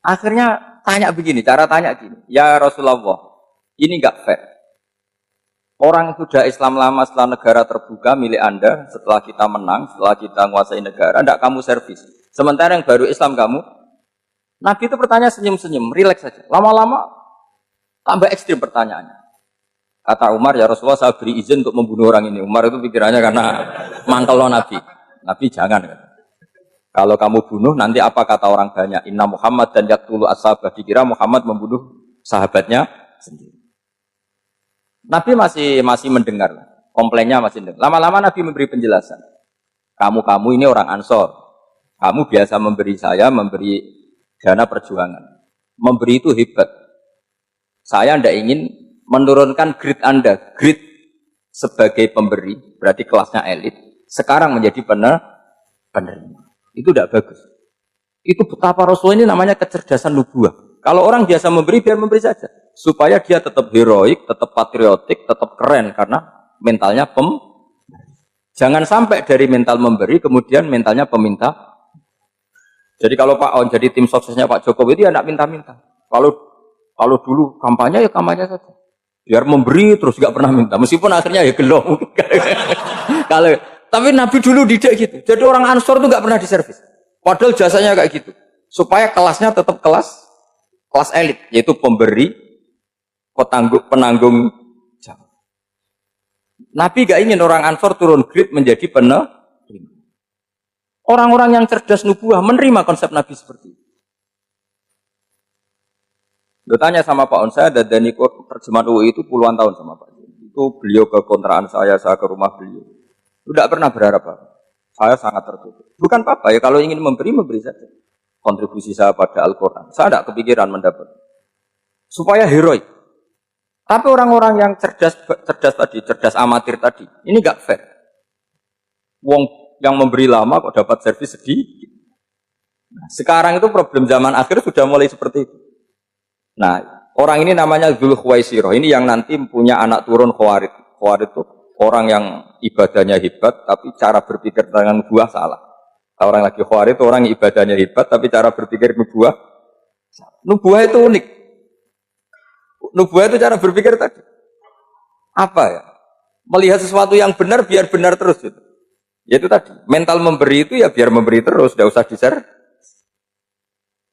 Akhirnya tanya begini. Cara tanya gini. Ya Rasulullah, ini gak fair. Orang sudah Islam lama setelah negara terbuka milik Anda, setelah kita menang, setelah kita menguasai negara, tidak kamu servis. Sementara yang baru Islam kamu. Nabi itu pertanyaan senyum-senyum, rileks saja. Lama-lama tambah ekstrim pertanyaannya. Kata Umar, ya Rasulullah saya beri izin untuk membunuh orang ini. Umar itu pikirannya karena mangkel Nabi. Nabi jangan. Kalau kamu bunuh, nanti apa kata orang banyak? Inna Muhammad dan yaktulu ashabah. Dikira Muhammad membunuh sahabatnya sendiri. Nabi masih mendengar. Komplainnya masih mendengar. Lama-lama Nabi memberi penjelasan. Kamu ini orang Ansor. Kamu biasa memberi saya, memberi dana perjuangan. Memberi itu hebat. Saya tidak ingin menurunkan grade Anda. Grade sebagai pemberi, berarti kelasnya elit. Sekarang menjadi penerima. Itu tidak bagus. Itu betapa Rasul ini namanya kecerdasan nubuah. Kalau orang biasa memberi, biar memberi saja. Supaya dia tetap heroik, tetap patriotik, tetap keren. Karena mentalnya Jangan sampai dari mental memberi, kemudian mentalnya peminta. Jadi kalau Pak On jadi tim suksesnya Pak Jokowi itu ya tidak minta-minta. Kalau dulu kampanye ya kampanye saja. Biar memberi terus nggak pernah minta. Meskipun akhirnya ya gelong. Tapi Nabi dulu tidak gitu. Jadi orang Ansor itu nggak pernah diservis. Padahal jasanya kayak gitu. Supaya kelasnya tetap kelas elit, yaitu pemberi, penanggung jawab. Nabi gak ingin orang Ansor turun grade menjadi penerima. Orang-orang yang cerdas nubuah menerima konsep Nabi seperti itu. Lo tanya sama Pak On, saya dadani terjemahan UI itu puluhan tahun sama Pak. Itu beliau ke kontrakan saya ke rumah beliau. Tidak pernah berharap apa. Saya sangat tertutup. Bukan apa-apa ya, kalau ingin memberi saja. Kontribusi saya pada Al-Quran. Saya tidak kepikiran mendapat. Supaya heroik. Tapi orang-orang yang cerdas amatir tadi, ini gak fair. Wong yang memberi lama kok dapat servis sedikit. Nah, sekarang itu problem zaman akhir sudah mulai seperti itu. Nah, orang ini namanya Dzul Khuwaisirah. Ini yang nanti punya anak turun Khawarid. Khawarid itu orang yang ibadahnya hebat, tapi cara berpikir tentang nubuah salah. Orang lagi Khawarid itu orang yang ibadahnya hebat, tapi cara berpikir nubuah salah. Nubuah itu unik. Nubuah itu cara berpikir tadi. Apa ya? Melihat sesuatu yang benar, biar benar terus. Gitu. Yaitu tadi, mental memberi itu ya biar memberi terus, tidak usah di-share.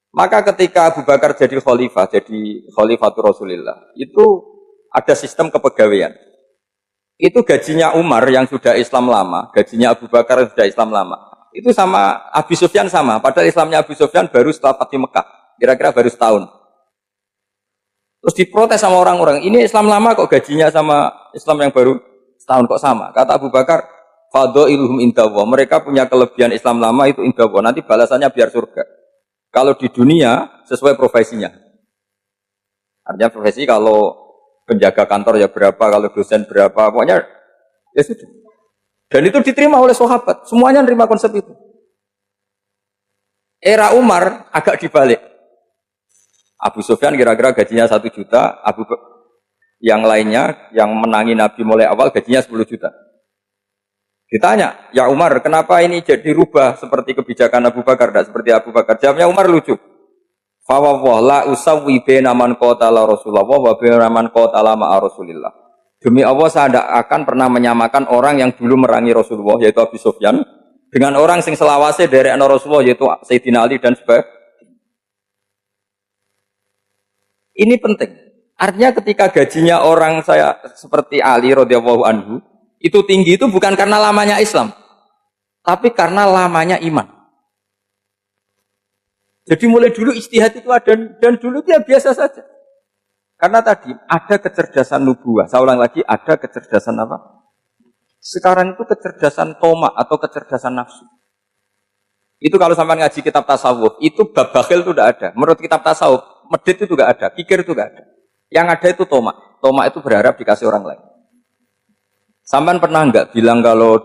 Maka ketika Abu Bakar jadi Khalifatul Rasulillah, itu ada sistem kepegawaian. Itu gajinya Umar yang sudah Islam lama, gajinya Abu Bakar yang sudah Islam lama. Itu sama Abu Sufyan sama, padahal Islamnya Abu Sufyan baru setelah Fathu Mekah, kira-kira baru setahun. Terus diprotes sama orang-orang, ini Islam lama kok gajinya sama Islam yang baru setahun kok sama. Kata Abu Bakar, fadailuhum indallah, mereka punya kelebihan Islam lama itu indallah, nanti balasannya biar surga. Kalau di dunia sesuai profesinya. Artinya profesi kalau penjaga kantor ya berapa, kalau dosen berapa, pokoknya ya sudah. Dan itu diterima oleh sahabat, semuanya menerima konsep itu. Era Umar agak dibalik. Abu Sufyan kira-kira gajinya 1 juta, yang lainnya yang menangi Nabi mulai awal gajinya 10 juta. Ditanya, ya Umar, kenapa ini jadi rubah seperti kebijakan Abu Bakar, tidak seperti Abu Bakar? Jawabnya Umar lucu. Fawwah la usawwi baina man qatala Rasulullah wa baina man qatala ma'a Rasulillah. Demi Allah saya tidak akan pernah menyamakan orang yang dulu merangi Rasulullah yaitu Abu Sufyan dengan orang sing selawase dari anak Rasulullah yaitu Sayyidina Ali dan sebagainya. Ini penting. Artinya ketika gajinya orang saya seperti Ali radhiyallahu anhu itu tinggi itu bukan karena lamanya Islam, tapi karena lamanya iman. Jadi mulai dulu ijtihad itu ada dan dulu dia biasa saja. Karena tadi ada kecerdasan nubuah. Saya ulang lagi, ada kecerdasan apa? Sekarang itu kecerdasan toma atau kecerdasan nafsu. Itu kalau sampai ngaji kitab tasawuf, itu bab bakhil itu tidak ada. Menurut kitab tasawuf, medit itu tidak ada, kikir itu tidak ada. Yang ada itu toma. Toma itu berharap dikasih orang lain. Sampai pernah enggak bilang kalau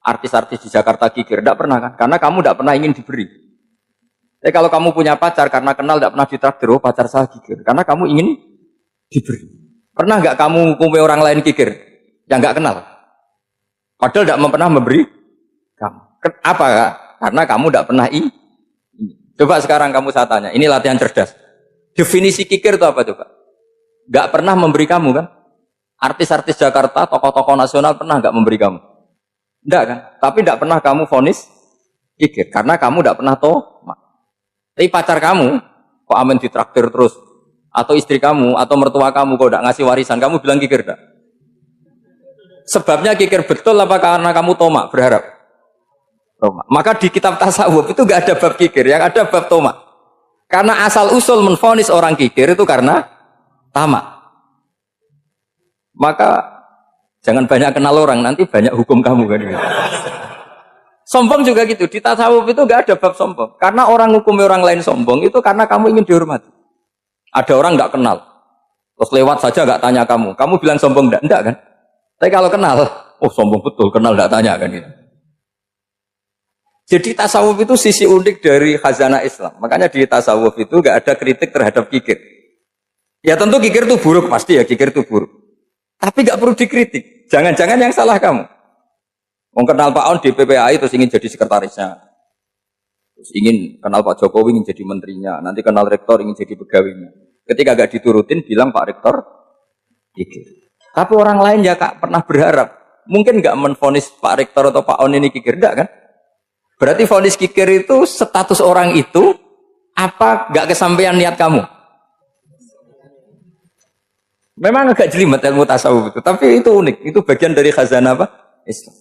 artis-artis di Jakarta kikir? Tidak pernah kan? Karena kamu tidak pernah ingin diberi. Tapi kalau kamu punya pacar karena kenal tidak pernah ditraktir, oh pacar saya kikir. Karena kamu ingin diberi. Pernah enggak kamu hukumi orang lain kikir? Yang enggak kenal. Padahal tidak pernah memberi kamu. Apa ya? Karena kamu tidak pernah ingin. Coba sekarang kamu saya tanya, ini latihan cerdas. Definisi kikir itu apa coba? Enggak pernah memberi kamu kan? Artis-artis Jakarta, tokoh-tokoh nasional pernah nggak memberi kamu? Enggak kan? Tapi enggak pernah kamu vonis kikir. Karena kamu enggak pernah toma. Tapi pacar kamu, kok amin ditraktir terus? Atau istri kamu, atau mertua kamu, kok enggak ngasih warisan? Kamu bilang kikir enggak? Sebabnya kikir betul apa karena kamu toma, berharap? Toma. Maka di kitab tasawuf itu enggak ada bab kikir, yang ada bab toma. Karena asal usul menvonis orang kikir itu karena tamak. Maka jangan banyak kenal orang, nanti banyak hukum kamu kan. Sombong juga gitu, di tasawuf itu enggak ada bab sombong. Karena orang hukumi orang lain sombong itu karena kamu ingin dihormati. Ada orang enggak kenal, terus lewat saja enggak tanya kamu bilang sombong enggak kan? Tapi kalau kenal, oh sombong betul, kenal enggak tanya kan gitu. Jadi tasawuf itu sisi unik dari khazanah Islam. Makanya di tasawuf itu nggak ada kritik terhadap kikir. Ya tentu kikir itu buruk pasti ya, kikir itu buruk. Tapi nggak perlu dikritik. Jangan-jangan yang salah kamu. Mau kenal Pak On di PPAI terus ingin jadi sekretarisnya. Terus ingin kenal Pak Jokowi ingin jadi menterinya. Nanti kenal rektor ingin jadi pegawainya. Ketika nggak diturutin bilang Pak Rektor kikir. Tapi orang lain ya Kak pernah berharap. Mungkin nggak menvonis Pak Rektor atau Pak On ini kikir, enggak kan? Berarti vonis kikir itu status orang itu apa gak kesampaian niat kamu? Memang agak jelimet ilmu tasawuf itu, tapi itu unik. Itu bagian dari khazanah apa? Islam.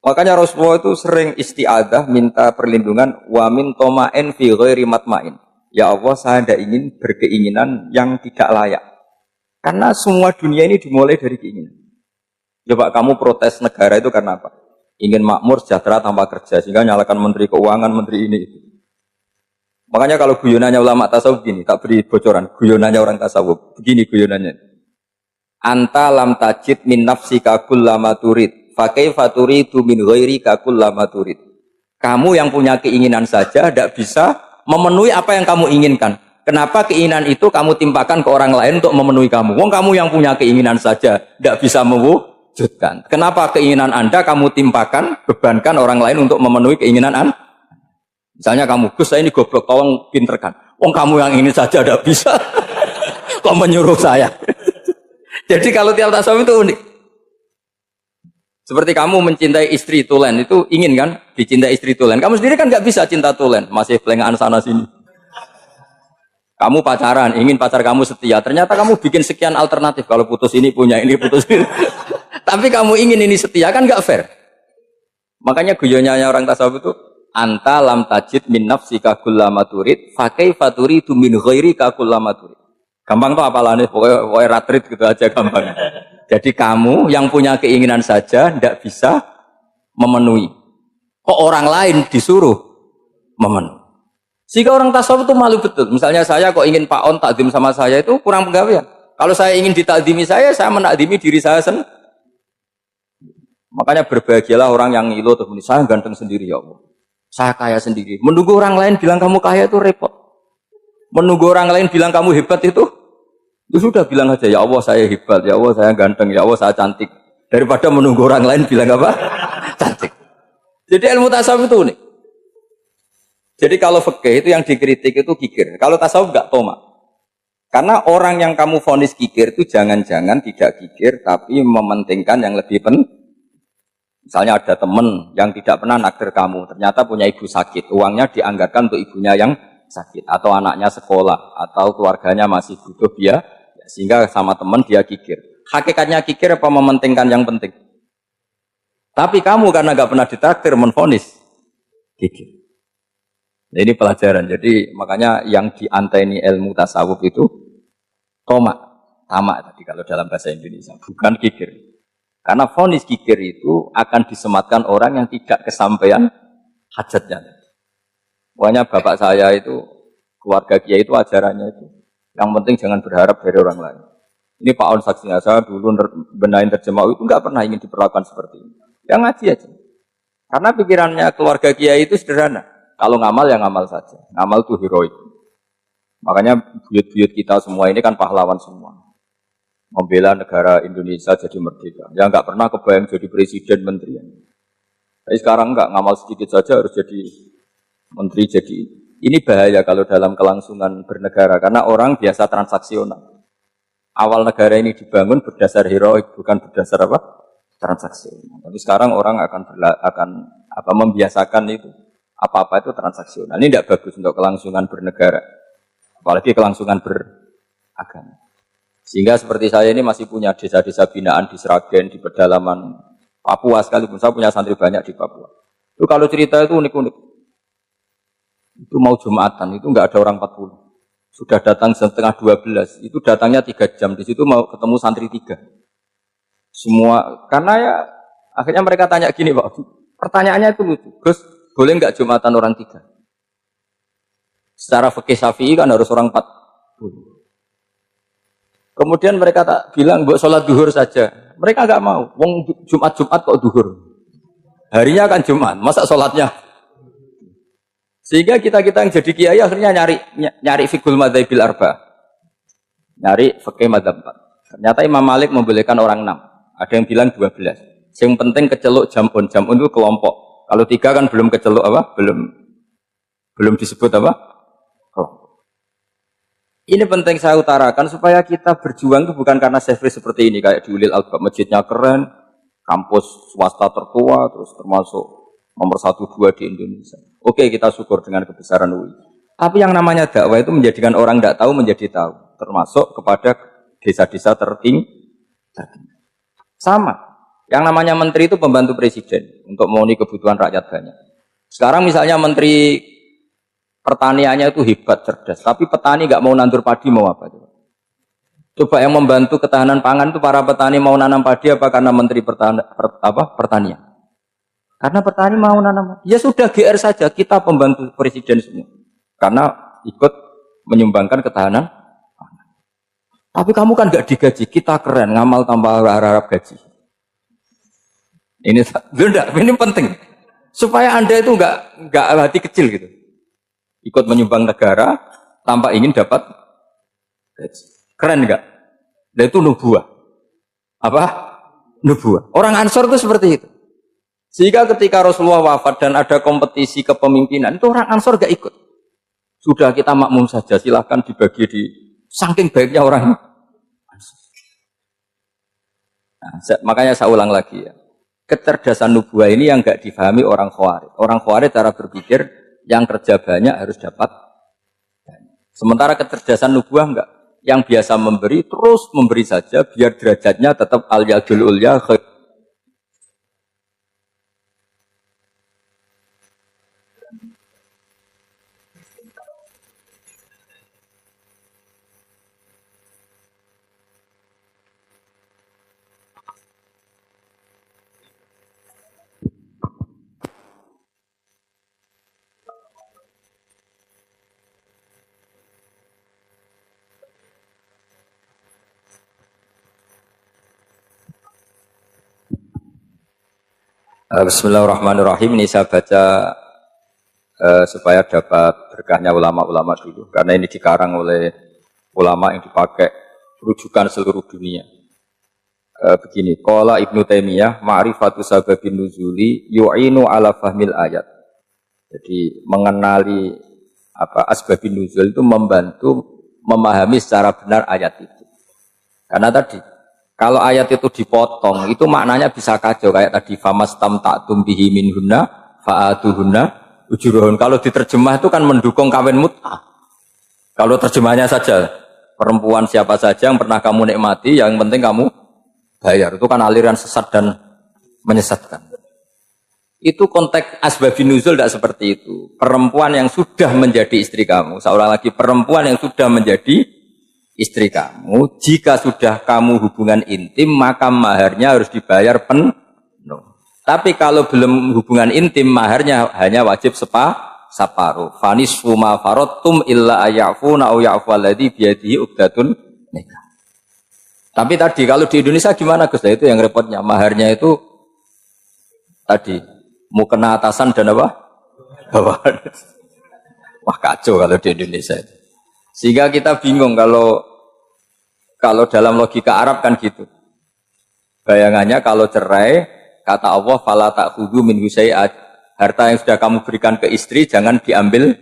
Makanya Rasulullah itu sering isti'adah minta perlindungan wa min toma'in fi ghairi matma'in. Ya Allah, saya tidak ingin berkeinginan yang tidak layak. Karena semua dunia ini dimulai dari keinginan. Coba kamu protes negara itu karena apa? Ingin makmur, sejahtera tanpa kerja, sehingga nyalakan menteri keuangan, menteri ini itu. Makanya kalau guyonannya ulama tasawuf gini, tak beri bocoran, guyonannya orang tasawuf, begini guyonannya. Anta lam tajid min nafsika kullama turid, fa kaifa turidu min ghairika kullama turid. Kamu yang punya keinginan saja tidak bisa memenuhi apa yang kamu inginkan. Kenapa keinginan itu kamu timpakan ke orang lain untuk memenuhi kamu? Wong kamu yang punya keinginan saja tidak bisa mewujudkan. Kenapa keinginan Anda kamu timpakan, bebankan orang lain untuk memenuhi keinginan Anda? Misalnya kamu, Gus saya ini goblok, tolong pinterkan. Wong kamu yang ini saja tidak bisa, kok menyuruh saya? Jadi kalau tiap tasawuf itu unik. Seperti kamu mencintai istri tulen, itu ingin kan dicintai istri tulen. Kamu sendiri kan nggak bisa cinta tulen, masih pelengahan sana sini. Kamu pacaran, ingin pacar kamu setia. Ternyata kamu bikin sekian alternatif. Kalau putus ini punya ini, putus ini. Tapi kamu ingin ini setia, kan nggak fair. Makanya guyonanya orang tasawuf itu anta lam tajid min nafsika kullama turid fa kaifa turidu min ghairika kullama turid. Gampang tuh apalane pokoknya ratrit gitu aja gampang. Jadi kamu yang punya keinginan saja tidak bisa memenuhi. Kok orang lain disuruh memenuhi. Sehingga orang tasawuf itu malu betul. Misalnya saya kok ingin Pak On takdim sama saya itu kurang penggawean. Kalau saya ingin ditakdimi saya menakdimi diri saya sendiri. Makanya berbahagialah orang yang ngilu terus saya ganteng sendiri ya Allah. Saya kaya sendiri. Menunggu orang lain bilang kamu kaya itu repot. Menunggu orang lain bilang kamu hebat itu sudah bilang aja ya Allah saya hebat, ya Allah saya ganteng, ya Allah saya cantik. Daripada menunggu orang lain bilang apa? Cantik. Jadi ilmu tasawuf itu unik. Jadi kalau fikih itu yang dikritik itu kikir. Kalau tasawuf enggak toma. Karena orang yang kamu vonis kikir itu jangan-jangan tidak kikir tapi mementingkan yang lebih penting. Misalnya ada teman yang tidak pernah nakdir kamu, ternyata punya ibu sakit, uangnya dianggarkan untuk ibunya yang sakit, atau anaknya sekolah, atau keluarganya masih butuh biaya, sehingga sama teman dia kikir. Hakikatnya kikir apa mementingkan yang penting? Tapi kamu karena nggak pernah ditakdir menvonis kikir. Nah, ini pelajaran. Jadi makanya yang dianteni ilmu tasawuf itu tamak tadi kalau dalam bahasa Indonesia, bukan kikir. Karena vonis kikir itu akan disematkan orang yang tidak kesampaian hajatnya. Pokoknya bapak saya itu, keluarga kiai itu ajarannya itu. Yang penting jangan berharap dari orang lain. Ini Pak On saksinya, saya dulu benahin terjemah itu nggak pernah ingin diperlakukan seperti ini. Yang ngaji aja. Karena pikirannya keluarga kiai itu sederhana. Kalau ngamal ya ngamal saja. Ngamal itu heroik. Makanya buyut-buyut kita semua ini kan pahlawan semua. Membela negara Indonesia jadi merdeka. Ya nggak pernah kebayang jadi presiden, menteri. Tapi sekarang nggak, ngamal sedikit saja harus jadi menteri. Jadi ini bahaya kalau dalam kelangsungan bernegara. Karena orang biasa transaksional. Awal negara ini dibangun berdasar heroik, bukan berdasar apa? Transaksional. Tapi sekarang orang akan membiasakan itu. Apa-apa itu transaksional. Ini tidak bagus untuk kelangsungan bernegara. Apalagi kelangsungan beragama. Sehingga seperti saya ini masih punya desa-desa binaan di Sragen, di pedalaman Papua sekalipun. Saya punya santri banyak di Papua. Itu kalau cerita itu unik-unik. Itu mau Jumatan, itu nggak ada orang 40. Sudah datang setengah 12. Itu datangnya 3 jam. Di situ mau ketemu santri 3. Semua, karena ya akhirnya mereka tanya gini Pak. Pertanyaannya itu lucu. Gus, boleh nggak Jumatan orang 3? Secara fikih Syafi'i kan harus orang 40. Kemudian mereka tak bilang buat sholat duhur saja. Mereka nggak mau. Wong Jumat kok duhur. Harinya kan Jumat, masa sholatnya? Sehingga kita yang jadi kiai akhirnya nyari fikul madzhabil arba, nyari fikih madzhab 4. Ternyata Imam Malik membolehkan orang 6. Ada yang bilang 12. Yang penting keceluk jamun itu kelompok. Kalau 3 kan belum keceluk apa? Belum disebut apa? Kelompok. Ini penting saya utarakan supaya kita berjuang itu bukan karena servis seperti ini kayak di Ulil Albab, masjidnya keren, kampus swasta tertua, terus termasuk nomor 1-2 di Indonesia. Oke, kita syukur dengan kebesaran UI. Tapi yang namanya dakwah itu menjadikan orang tidak tahu menjadi tahu, termasuk kepada desa-desa tertinggi. Sama. Yang namanya menteri itu pembantu presiden untuk memenuhi kebutuhan rakyat banyak. Sekarang misalnya menteri pertaniannya itu hebat, cerdas, tapi petani nggak mau nandur padi, mau apa? Coba yang membantu ketahanan pangan itu para petani mau nanam padi apa karena menteri pertanian? Karena petani mau nanam. Ya sudah GR saja, kita pembantu presiden semua. Karena ikut menyumbangkan ketahanan pangan. Tapi kamu kan nggak digaji, kita keren, ngamal tanpa harap gaji. Ini penting. Supaya Anda itu nggak hati kecil gitu. Ikut menyumbang negara tanpa ingin dapat gaji. Keren nggak? Dan itu nubuah. Apa? Nubuah. Orang Ansor itu seperti itu. Sehingga ketika Rasulullah wafat dan ada kompetisi kepemimpinan, itu orang Ansor gak ikut. Sudah kita makmum saja, silahkan dibagi di saking baiknya orang. Nah, makanya saya ulang lagi ya. Kecerdasan nubuah ini yang gak difahami orang Khawarij. Orang Khawarij cara berpikir yang kerja banyak harus dapat banyak. Sementara kecerdasan nubuah enggak. Yang biasa memberi terus memberi saja biar derajatnya tetap al-yadul ulya. Bismillahirrahmanirrahim. Ini saya baca supaya dapat berkahnya ulama-ulama dulu. Karena ini dikarang oleh ulama yang dipakai rujukan seluruh dunia. Begini, qala Ibnu Taimiyah, ma'rifatu sababin nuzuli yu'inu ala fahmil ayat. Jadi mengenali asbabin nuzul itu membantu memahami secara benar ayat itu. Karena tadi kalau ayat itu dipotong, itu maknanya bisa kacau kayak tadi famastam ta'tum bihi minhunna fa'atuhunna ujurun. Kalau diterjemah itu kan mendukung kawin mut'ah. Kalau terjemahnya saja perempuan siapa saja yang pernah kamu nikmati, yang penting kamu bayar. Itu kan aliran sesat dan menyesatkan. Itu konteks asbabun nuzul tidak seperti itu. Perempuan yang sudah menjadi istri kamu, seorang lagi perempuan yang sudah menjadi istri kamu, jika sudah kamu hubungan intim, maka maharnya harus dibayar penuh. Tapi kalau belum hubungan intim, maharnya hanya wajib separuh. Fanisfu ma faradtum illa ayafuna au ya'fu alladhi biyadihi uqdatun nikah. Tapi tadi kalau di Indonesia gimana Gus? Itu yang repotnya. Maharnya itu tadi mukena atasan dan apa? Bawahan. Wah kacau kalau di Indonesia itu. Sehingga kita bingung kalau dalam logika Arab kan gitu. Bayangannya kalau cerai, kata Allah fala ta'khudhu minhu syai'at. Harta yang sudah kamu berikan ke istri jangan diambil.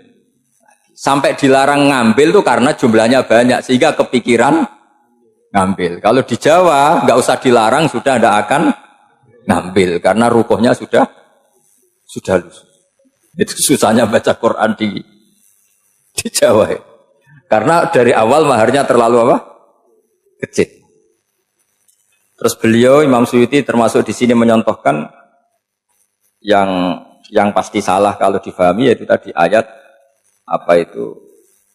Sampai dilarang ngambil tuh karena jumlahnya banyak sehingga kepikiran ngambil. Kalau di Jawa nggak usah dilarang sudah tidak akan ngambil karena rukuhnya sudah lusuh. Itu susahnya baca Quran di Jawa ya. Karena dari awal maharnya terlalu apa? Kecil. Terus beliau Imam Suyuti termasuk di sini menyontohkan yang pasti salah kalau difahami yaitu tadi ayat apa itu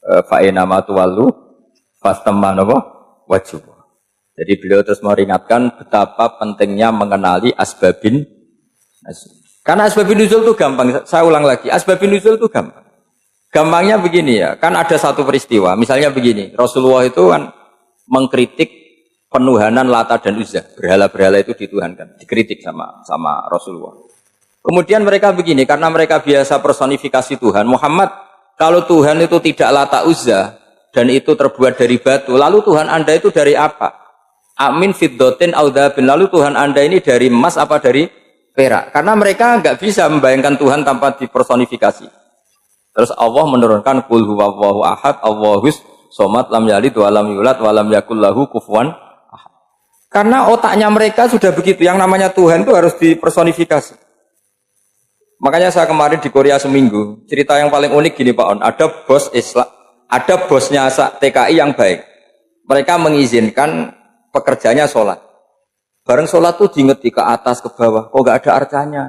fa'inama tuwallu fastamma wajib. Jadi beliau terus meringatkan betapa pentingnya mengenali asbabin nuzul. Karena asbabin nuzul itu gampang. Saya ulang lagi, asbabin nuzul itu gampang. Gampangnya begini ya, kan ada satu peristiwa, misalnya begini, Rasulullah itu kan mengkritik penuhanan Lata dan Uzza, berhala-berhala itu dituhankan, dikritik sama Rasulullah. Kemudian mereka begini, karena mereka biasa personifikasi Tuhan. Muhammad, kalau Tuhan itu tidak Lata Uzza dan itu terbuat dari batu, lalu Tuhan Anda itu dari apa? Amin fiddotin audabin, lalu Tuhan Anda ini dari emas apa dari perak? Karena mereka nggak bisa membayangkan Tuhan tanpa dipersonifikasi. Terus Allah menurunkan qul huwallahu ahad, Allahus somad, lam yalid wa lam yulad wa lam yakul lahu kufuwan ahad. Karena otaknya mereka sudah begitu, yang namanya Tuhan itu harus dipersonifikasi. Makanya saya kemarin di Korea seminggu, cerita yang paling unik gini Pak On, ada bos Islam, ada bosnya TKI yang baik. Mereka mengizinkan pekerjanya sholat. Bareng sholat tuh diingeti ke atas, ke bawah, kok gak ada arcanya.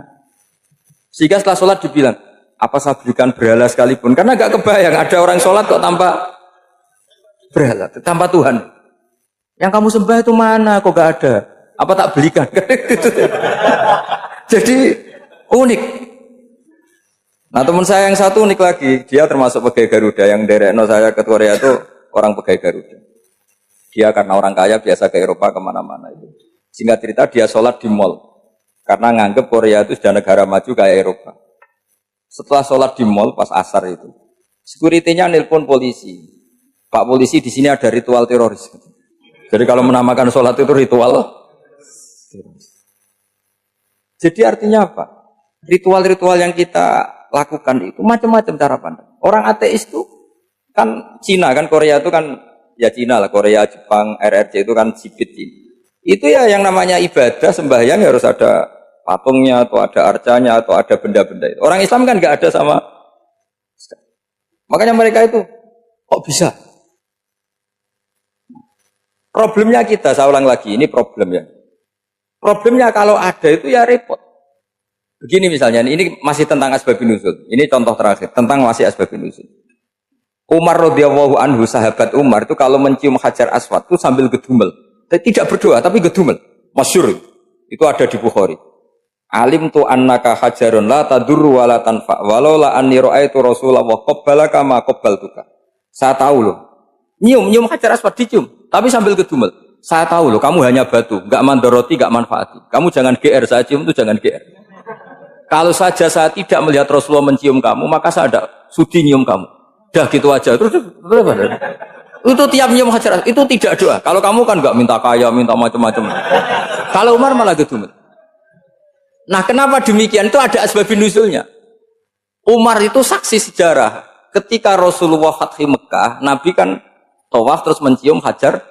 Sehingga setelah sholat dibilang, apa saya berikan berhala sekalipun, karena gak kebayang ada orang sholat kok tanpa berhala, tanpa Tuhan. Yang kamu sembah itu mana, kok gak ada, apa tak belikan. Jadi unik. Nah teman saya yang satu unik lagi, dia termasuk pegawai Garuda, yang derekno saya ke Korea itu orang pegawai Garuda. Dia karena orang kaya biasa ke Eropa kemana-mana itu. Singkat cerita dia sholat di mall, karena nganggep Korea itu sudah negara maju kayak Eropa. Setelah sholat di mall pas asar itu, security-nya nelpon polisi. Pak polisi di sini ada ritual teroris. Jadi kalau menamakan sholat itu ritual teroris. Jadi artinya apa? Ritual-ritual yang kita lakukan itu macam-macam cara pandang. Orang ateis itu kan Cina, kan Korea itu kan ya Cina lah, Korea, Jepang, RRC itu kan sipit ini. Itu ya yang namanya ibadah sembahyang harus ada patungnya atau ada arcanya atau ada benda-benda itu. Orang Islam kan nggak ada sama. Makanya mereka itu kok bisa? Problemnya kita, saya ulang lagi, ini problemnya. Problemnya kalau ada itu ya repot. Begini misalnya, ini masih tentang asbabun nuzul. Ini contoh terakhir tentang masih asbabun nuzul. Umar radhiyallahu anhu, sahabat Umar itu kalau mencium Hajar Aswad itu sambil gedumel. Tidak berdoa tapi gedumel. Masyhur. Itu ada di Bukhari. Alim tu annaka hajarun la tadurru wa la tanfa walau la anni ra'aitu Rasulullah qabbalaka ma qabbaltuka. Saya tahu loh. Nyium Hajar Aswad dicium tapi sambil gedumel. Saya tahu loh kamu hanya batu, enggak mandoroti, enggak manfaati. Kamu jangan GR, saya cium itu jangan GR. Kalau saja saya tidak melihat Rasulullah mencium kamu, maka saya ada sudi nyium kamu. Dah gitu aja. Terus berapa? Itu tiap nyium Hajar itu tidak doa. Kalau kamu kan enggak minta kaya, minta macam-macam. Kalau Umar malah gedumel. Nah, kenapa demikian? Itu ada asbabun nuzulnya. Umar itu saksi sejarah. Ketika Rasulullah Fathi Mekah, Nabi kan tawaf terus mencium Hajar.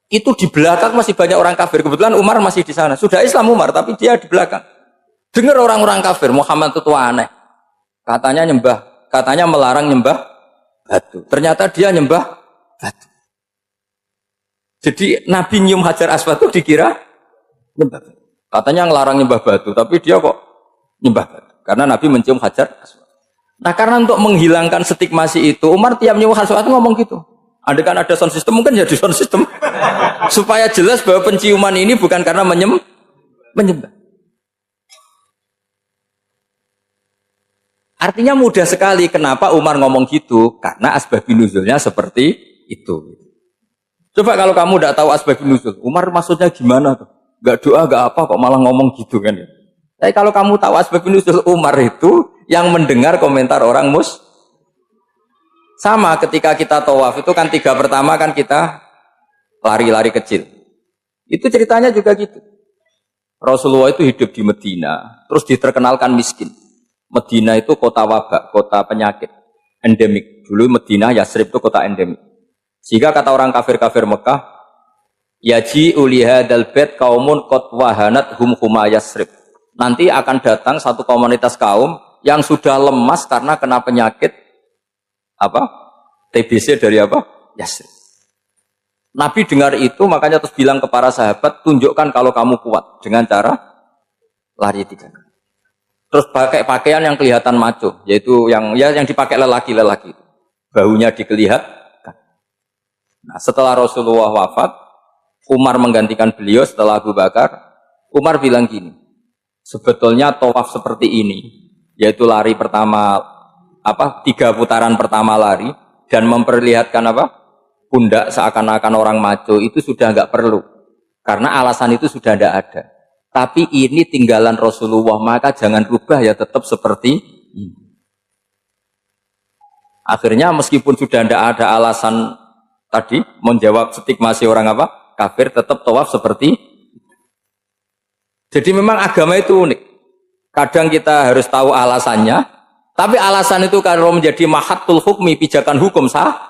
Itu di belakang masih banyak orang kafir. Kebetulan Umar masih di sana. Sudah Islam Umar, tapi dia di belakang. Dengar orang-orang kafir, Muhammad itu aneh. Katanya melarang nyembah batu. Ternyata dia nyembah batu. Jadi Nabi nyium Hajar Aswad itu dikira nyembah batu. Katanya ngelarang nyembah batu, tapi dia kok nyembah batu. Karena Nabi mencium Hajar Aswad. Nah karena untuk menghilangkan stigmasi itu, Umar tiap nyium Hajar Aswad itu ngomong gitu. Andai kan ada sound system, mungkin jadi sound system. Supaya jelas bahwa penciuman ini bukan karena menyembah. Artinya mudah sekali kenapa Umar ngomong gitu, karena asbabun nuzulnya seperti itu. Coba kalau kamu tidak tahu asbabun nuzul, Umar maksudnya gimana tuh? Gak doa, gak apa, kok malah ngomong gitu kan ya. Tapi kalau kamu tahu asbabun nuzul Umar itu yang mendengar komentar orang sama ketika kita tawaf itu kan 3 pertama kan kita lari-lari kecil. Itu ceritanya juga gitu. Rasulullah itu hidup di Medina, terus diterkenalkan miskin. Medina itu kota wabak, kota penyakit, endemik. Dulu Medina, Yasrib itu kota endemik. Sehingga kata orang kafir-kafir Mekah, yaji ulihadal bait kaumun qad wahanat hum huma Yasrib. Nanti akan datang satu komunitas kaum yang sudah lemas karena kena penyakit TBC dari Yasrib. Nabi dengar itu makanya terus bilang ke para sahabat, tunjukkan kalau kamu kuat dengan cara lari 3 kali. Terus pakai pakaian yang kelihatan maco, yaitu yang dipakai lelaki-lelaki. Bahunya dikelihatan. Nah, setelah Rasulullah wafat, Umar menggantikan beliau setelah Abu Bakar. Umar bilang gini, sebetulnya tawaf seperti ini, yaitu lari pertama 3 putaran pertama lari dan memperlihatkan pundak seakan-akan orang maco itu sudah enggak perlu. Karena alasan itu sudah tidak ada. Tapi ini tinggalan Rasulullah, maka jangan rubah ya tetap seperti ini. Akhirnya meskipun sudah tidak ada alasan tadi menjawab stigmasi orang apa kafir, tetap tawaf seperti. Jadi memang agama itu unik. Kadang kita harus tahu alasannya, tapi alasan itu kalau menjadi mahatul hukmi, pijakan hukum sah.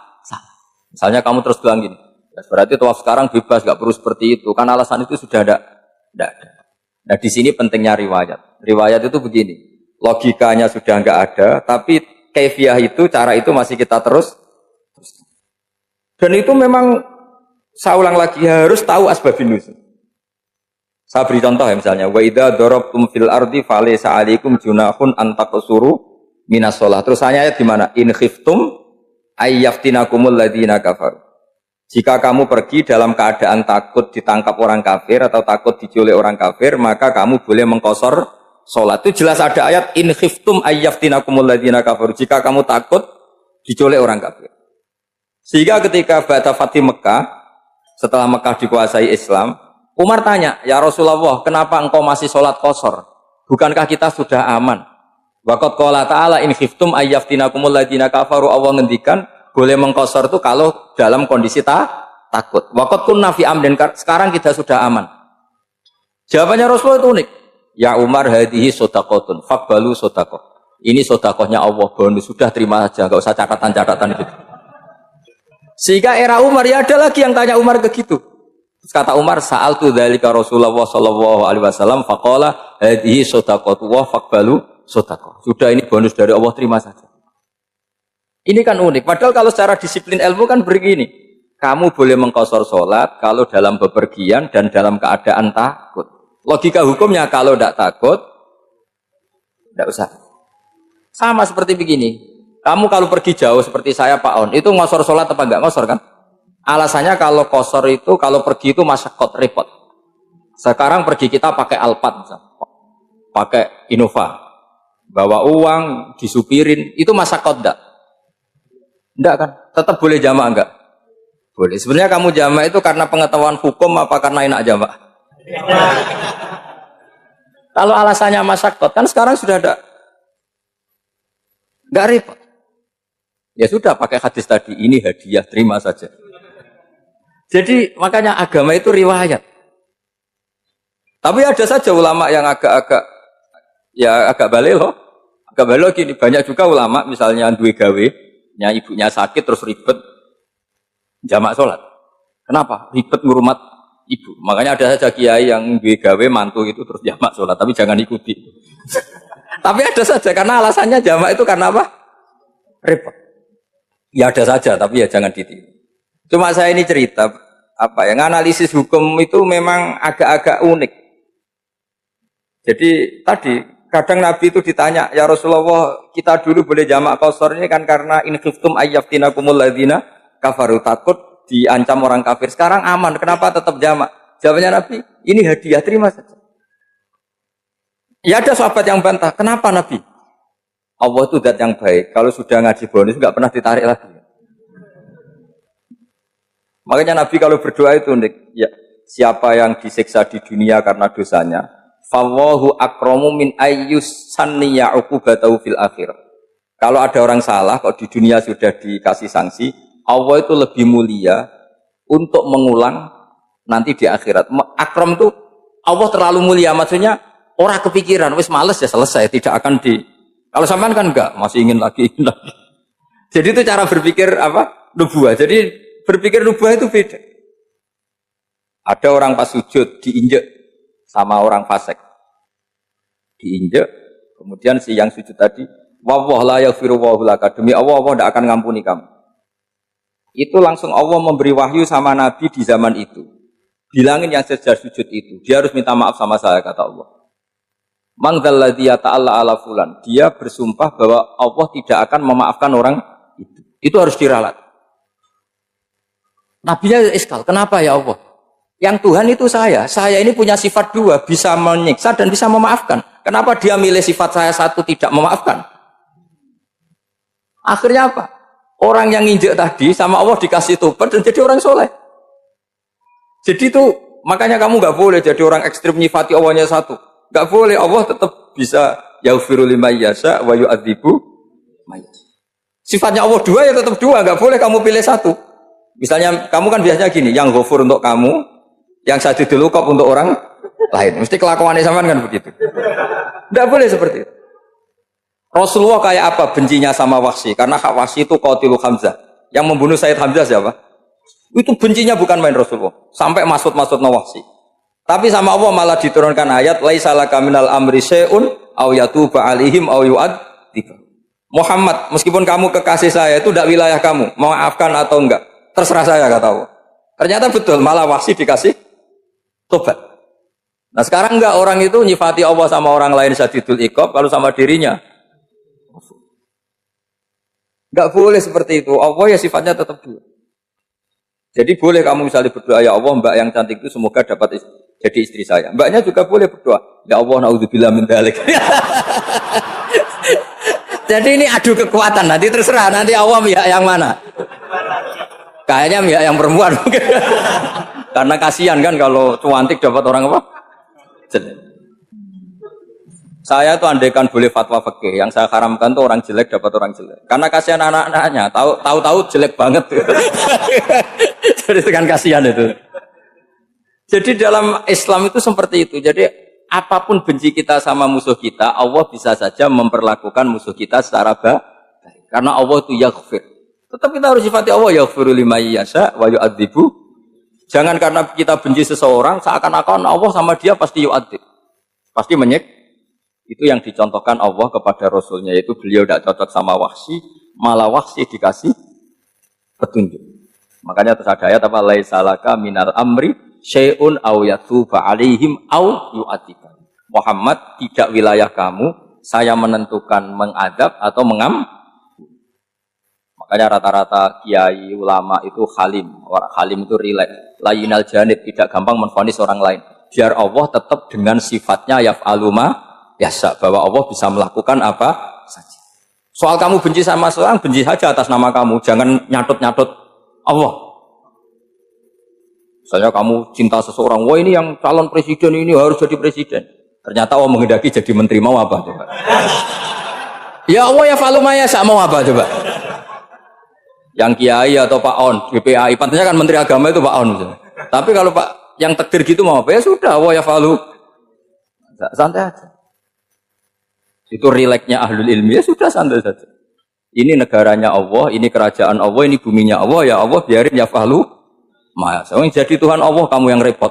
Misalnya kamu terus bilang gini, ya berarti tawaf sekarang bebas, nggak perlu seperti itu. Kan alasan itu sudah ada. Nah di sini pentingnya riwayat. Riwayat itu begini, logikanya sudah nggak ada, tapi kaifiah itu, cara itu masih kita terus. Dan itu memang saya ulang lagi harus tahu asbabun nuzul. Saya beri contoh ya misalnya, wa idza darabtum fil ardi falaysa 'alaikum junahun an taqsuru minas shalah. Terus ayat di mana? In khiftum ayyaftinakumul ladzina kafaru. Jika kamu pergi dalam keadaan takut ditangkap orang kafir atau takut diculik orang kafir, maka kamu boleh mengqasar salat. Itu jelas ada ayat in khiftum ayyaftinakumul ladzina kafaru. Jika kamu takut diculik orang kafir. Sehingga ketika ba'da Fatih Mekah, setelah Mekah dikuasai Islam, Umar tanya, ya Rasulullah, kenapa engkau masih sholat qasar? Bukankah kita sudah aman? Waqad qala ta'ala in khiftum ayyaftinakumul ladzina kafaru. Allah ngendikan boleh mengqasar itu kalau dalam kondisi takut. Waqad kunna fi amrin, sekarang kita sudah aman. Jawabannya Rasulullah itu unik. Ya Umar, hadhihi shadaqatun faqbalu shadaqah. Ini sedekahnya Allah, bonus, sudah terima saja, enggak usah catatan-catatan gitu. Sehingga era Umar ya ada lagi yang tanya Umar ke gitu. Terus kata Umar, sa'altu dzalika Rasulullah sallallahu alaihi wasallam faqala hadhihi shadaqatu wa faqbalu shadaqah. Sudah ini bonus dari Allah, terima saja. Ini kan unik. Padahal kalau secara disiplin ilmu kan begini. Kamu boleh mengqasar sholat kalau dalam bepergian dan dalam keadaan takut. Logika hukumnya kalau tidak takut, tidak usah. Sama seperti begini. Kamu kalau pergi jauh seperti saya Pak On, itu ngosor sholat apa enggak ngosor kan? Alasannya kalau kosor itu, kalau pergi itu masyakot, repot. Sekarang pergi kita pakai Alphard, misalnya. Pakai Innova. Bawa uang, disupirin, itu masyakot enggak? Enggak kan? Tetap boleh jamak enggak? Boleh. Sebenarnya kamu jamak itu karena pengetahuan hukum apa karena enak jamak? Kalau alasannya masyakot, kan sekarang sudah ada. Enggak repot. Ya sudah pakai hadis tadi, ini hadiah, terima saja. Jadi makanya agama itu riwayat. Tapi ada saja ulama yang agak balik loh. Agak balik gini, banyak juga ulama misalnya duwe gawe, ibunya sakit terus ribet jamak sholat. Kenapa? Ribet ngurumat ibu. Makanya ada saja kiai yang duwe gawe mantu itu terus jamak sholat, tapi jangan ikuti. Tapi ada saja karena alasannya jamak itu karena apa? Repot. Ya ada saja, tapi ya jangan ditiru. Cuma saya ini cerita yang analisis hukum itu memang agak-agak unik. Jadi tadi kadang Nabi itu ditanya, ya Rasulullah, kita dulu boleh jamak qasar ini kan karena in khiftum ayyaftinakumul ladzina kafaru, takut diancam orang kafir. Sekarang aman, kenapa tetap jamak? Jawabannya Nabi, ini hadiah, terima saja. Ya ada sahabat yang bantah, kenapa Nabi? Allah itu zat yang baik, kalau sudah ngaji bonus nggak pernah ditarik lagi. Makanya Nabi kalau berdoa itu unik. Ya, siapa yang disiksa di dunia karena dosanya, fawahu akramu min ayyus sanniya uqubatahu fil akhir. Kalau ada orang salah, kalau di dunia sudah dikasih sanksi, Allah itu lebih mulia untuk mengulang nanti di akhirat. Akram itu Allah terlalu mulia, maksudnya orang kepikiran, wis males ya selesai, tidak akan di. Kalau sampean kan enggak, masih ingin lagi. Jadi itu cara berpikir nubuah. Jadi berpikir nubuah itu beda. Ada orang pas sujud diinjek sama orang fasik. Diinjek, kemudian si yang sujud tadi, wallah la yaghfiru wallahu laka, demi Allah tidak akan ngampuni kamu. Itu langsung Allah memberi wahyu sama Nabi di zaman itu. Bilangin yang sedang sujud itu, dia harus minta maaf sama saya, kata Allah. Man dzalladzi yata'alla ala fulan, dia bersumpah bahwa Allah tidak akan memaafkan orang itu. Itu harus diralat. Nabinya iskal, kenapa ya Allah? Yang Tuhan itu saya ini punya sifat dua, bisa menyiksa dan bisa memaafkan. Kenapa dia milih sifat saya satu tidak memaafkan? Akhirnya apa? Orang yang nginjek tadi sama Allah dikasih tobat dan jadi orang soleh. Jadi itu Makanya kamu nggak boleh jadi orang ekstrim nyifati Allahnya satu. Nggak boleh. Allah tetap bisa yaghfiru liman yasha wa yu'adzibu man yasha. Sifatnya Allah dua ya tetap dua. Nggak boleh kamu pilih satu. Misalnya kamu kan biasanya gini, yang ghafur untuk kamu, yang sadidul uqab untuk orang lain. Mesti kelakuannya sama kan begitu. Nggak boleh seperti itu. Rasulullah kayak apa bencinya sama Wahsy? Karena Wahsy itu qatilu Hamzah. Yang membunuh Sayyid Hamzah siapa? Itu bencinya bukan main Rasulullah. Sampai maksud-maksud Wahsy. Tapi sama Allah malah diturunkan ayat laisa laka minal amri syai'un aw yatuba alaihim aw yu'adzib. Muhammad, meskipun kamu kekasih saya itu tidak wilayah kamu, maafkan atau enggak, terserah saya kata Allah. Ternyata betul, malah Wahsy dikasih tobat. Nah sekarang enggak, orang itu nyifati Allah sama orang lain sadidul iqab, kalau sama dirinya enggak boleh seperti itu. Allah ya sifatnya tetap dua. Jadi boleh kamu misalnya berdoa, ya Allah mbak yang cantik itu semoga dapat jadi istri saya. Mbaknya juga boleh berdoa, ya Allah naudzubillah min dzalik. Jadi ini adu kekuatan, nanti terserah nanti Allah yang mana. Kayaknya yang perempuan mungkin. Karena kasihan kan kalau cantik dapat orang apa? Jelek. Saya tuh andaikan boleh fatwa fikih, yang saya haramkan tuh orang jelek dapat orang jelek. Karena kasihan anak-anaknya, tahu-tahu jelek banget. Jadi kan kasihan itu. Jadi dalam Islam itu seperti itu. Jadi apapun benci kita sama musuh kita, Allah bisa saja memperlakukan musuh kita secara baik. Karena Allah itu yaghfir. Tetap kita harus sifati Allah yaghfiru liman yasha wa yu'adzibu. Jangan karena kita benci seseorang seakan-akan Allah sama dia pasti yu'adzib. Pasti menyik. Itu yang dicontohkan Allah kepada Rasulnya, yaitu beliau tidak cocok sama Wahsy, malah Wahsy dikasih petunjuk. Makanya terus ada ayat apa? Laisa laka minal amri syai'un aw yatuba alaihim aw yu'adzib. Muhammad, tidak wilayah kamu, saya menentukan mengadab atau mengam. Makanya rata-rata kiai ulama itu halim. Orang halim itu rileks, layinal janib, tidak gampang menvonis orang lain. Biar Allah tetap dengan sifatnya yaf'alu ma yasha, bahwa Allah bisa melakukan apa saja. Soal kamu benci sama seorang, benci saja atas nama kamu, jangan nyatut-nyatut Allah. Misalnya kamu cinta seseorang, wah ini yang calon presiden ini harus jadi presiden. Ternyata Allah menghendaki jadi menteri, mau apa coba? Ya Allah ya falu maya, mau apa coba? Yang kiai atau Pak On, BPAI, pantasnya kan menteri agama itu Pak On. Misalnya. Tapi kalau Pak yang takdir gitu mau apa? Ya sudah, Allah ya falu. Santai aja. Itu rileksnya ahlul ilmi, ya sudah santai saja. Ini negaranya Allah, ini kerajaan Allah, ini buminya Allah, ya Allah biarin ya falu. Mas, jadi Tuhan Allah kamu yang repot.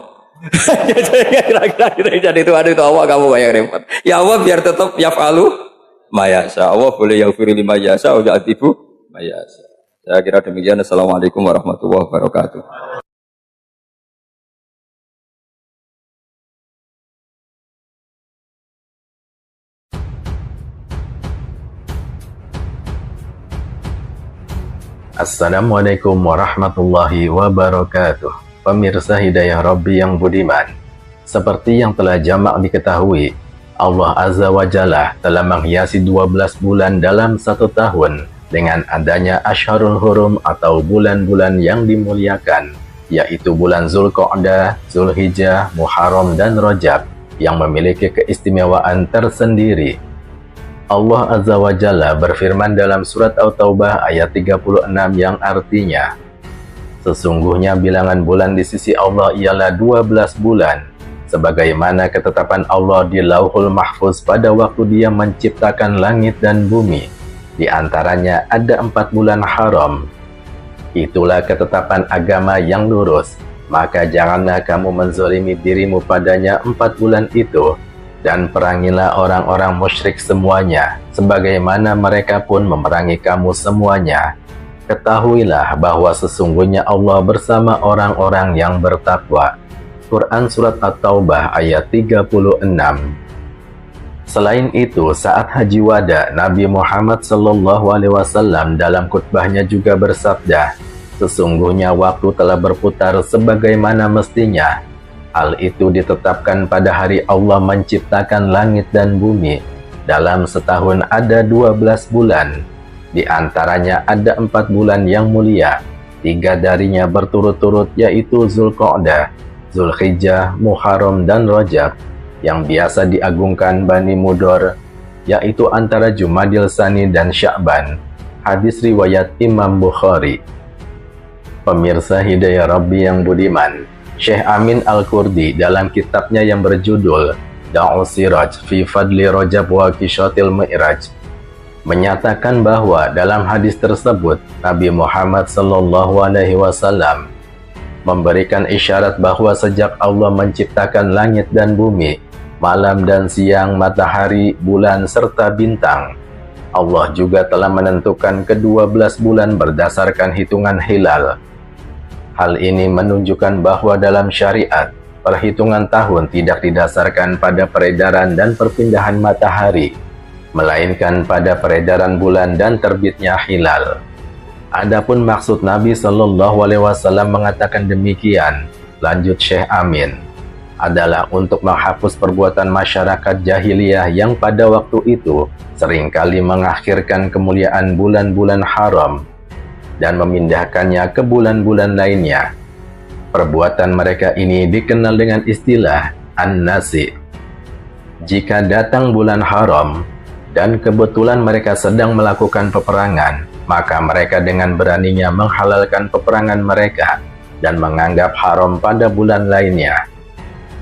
Kira-kira jadi Tuhan itu Allah kamu yang repot. Ya Allah biar tetap ya falu mayasa. Allah boleh yaghfiru liman yasha wa yu'adzibu mayasa. Saya kira demikian. Assalamualaikum warahmatullahi wabarakatuh. Assalamualaikum warahmatullahi wabarakatuh. Pemirsa Hidayah Rabbi yang budiman, seperti yang telah jamak diketahui, Allah Azza wa Jalla telah menghiasi 12 bulan dalam satu tahun dengan adanya Asyharul Hurum atau bulan-bulan yang dimuliakan, yaitu bulan Zulqa'dah, Zulhijjah, Muharram, dan Rajab yang memiliki keistimewaan tersendiri. Allah Azza wa Jalla berfirman dalam surat At-Taubah ayat 36 yang artinya, sesungguhnya bilangan bulan di sisi Allah ialah 12 bulan, sebagaimana ketetapan Allah di Lauhul Mahfuz pada waktu Dia menciptakan langit dan bumi. Di antaranya ada 4 bulan haram. Itulah ketetapan agama yang lurus. Maka janganlah kamu menzalimi dirimu padanya 4 bulan itu, dan perangilah orang-orang musyrik semuanya, sebagaimana mereka pun memerangi kamu semuanya. Ketahuilah bahwa sesungguhnya Allah bersama orang-orang yang bertakwa. Quran Surat At-Taubah ayat 36. Selain itu, saat Haji Wada, Nabi Muhammad SAW dalam khutbahnya juga bersabda, sesungguhnya waktu telah berputar sebagaimana mestinya. Hal itu ditetapkan pada hari Allah menciptakan langit dan bumi. Dalam setahun ada 12 bulan. Di antaranya ada 4 bulan yang mulia. 3 darinya berturut-turut yaitu Zulqa'dah, Zulhijjah, Muharram, dan Rajab yang biasa diagungkan Bani Mudor, yaitu antara Jumadil Tsani dan Sya'ban. Hadis riwayat Imam Bukhari. Pemirsa Hidayah Rabbi yang budiman, Syekh Amin Al-Kurdi dalam kitabnya yang berjudul Da'u Siraj fi Fadli Rajab wa Qishatil Mi'raj menyatakan bahwa dalam hadis tersebut Nabi Muhammad SAW memberikan isyarat bahwa sejak Allah menciptakan langit dan bumi, malam dan siang, matahari, bulan, serta bintang, Allah juga telah menentukan ke-12 bulan berdasarkan hitungan hilal. Hal ini menunjukkan bahwa dalam syariat, perhitungan tahun tidak didasarkan pada peredaran dan perpindahan matahari, melainkan pada peredaran bulan dan terbitnya hilal. Adapun maksud Nabi SAW mengatakan demikian, lanjut Syekh Amin, adalah untuk menghapus perbuatan masyarakat jahiliyah yang pada waktu itu seringkali mengakhirkan kemuliaan bulan-bulan haram dan memindahkannya ke bulan-bulan lainnya. Perbuatan mereka ini dikenal dengan istilah an-nasi. Jika datang bulan haram dan kebetulan mereka sedang melakukan peperangan, maka mereka dengan beraninya menghalalkan peperangan mereka dan menganggap haram pada bulan lainnya.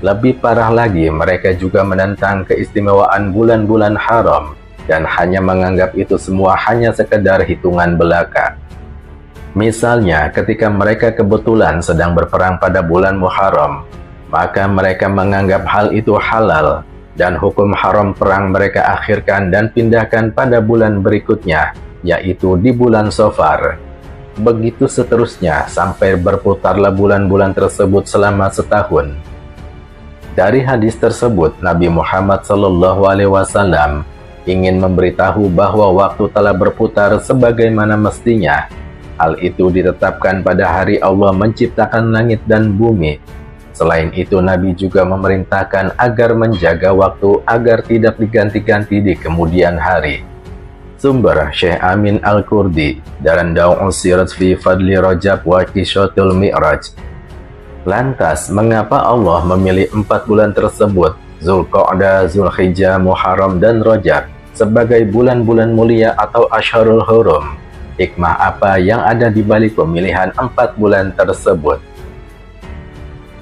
Lebih parah lagi, mereka juga menentang keistimewaan bulan-bulan haram dan hanya menganggap itu semua hanya sekedar hitungan belaka. Misalnya, ketika mereka kebetulan sedang berperang pada bulan Muharram, maka mereka menganggap hal itu halal dan hukum haram perang mereka akhirkan dan pindahkan pada bulan berikutnya, yaitu di bulan Safar. Begitu seterusnya sampai berputarlah bulan-bulan tersebut selama setahun. Dari hadis tersebut, Nabi Muhammad SAW ingin memberitahu bahwa waktu telah berputar sebagaimana mestinya. Hal itu ditetapkan pada hari Allah menciptakan langit dan bumi. Selain itu, Nabi juga memerintahkan agar menjaga waktu agar tidak diganti-ganti di kemudian hari. Sumber Syekh Amin Al-Kurdi dalam Da'u Siraj fi Fadli Rajab wa Qishatil Mi'raj. Lantas, mengapa Allah memilih 4 bulan tersebut, Zulqa'dah, Zulhijjah, Muharram, dan Rajab, sebagai bulan-bulan mulia atau Ashharul Hurum? Hikmah apa yang ada di balik pemilihan 4 bulan tersebut?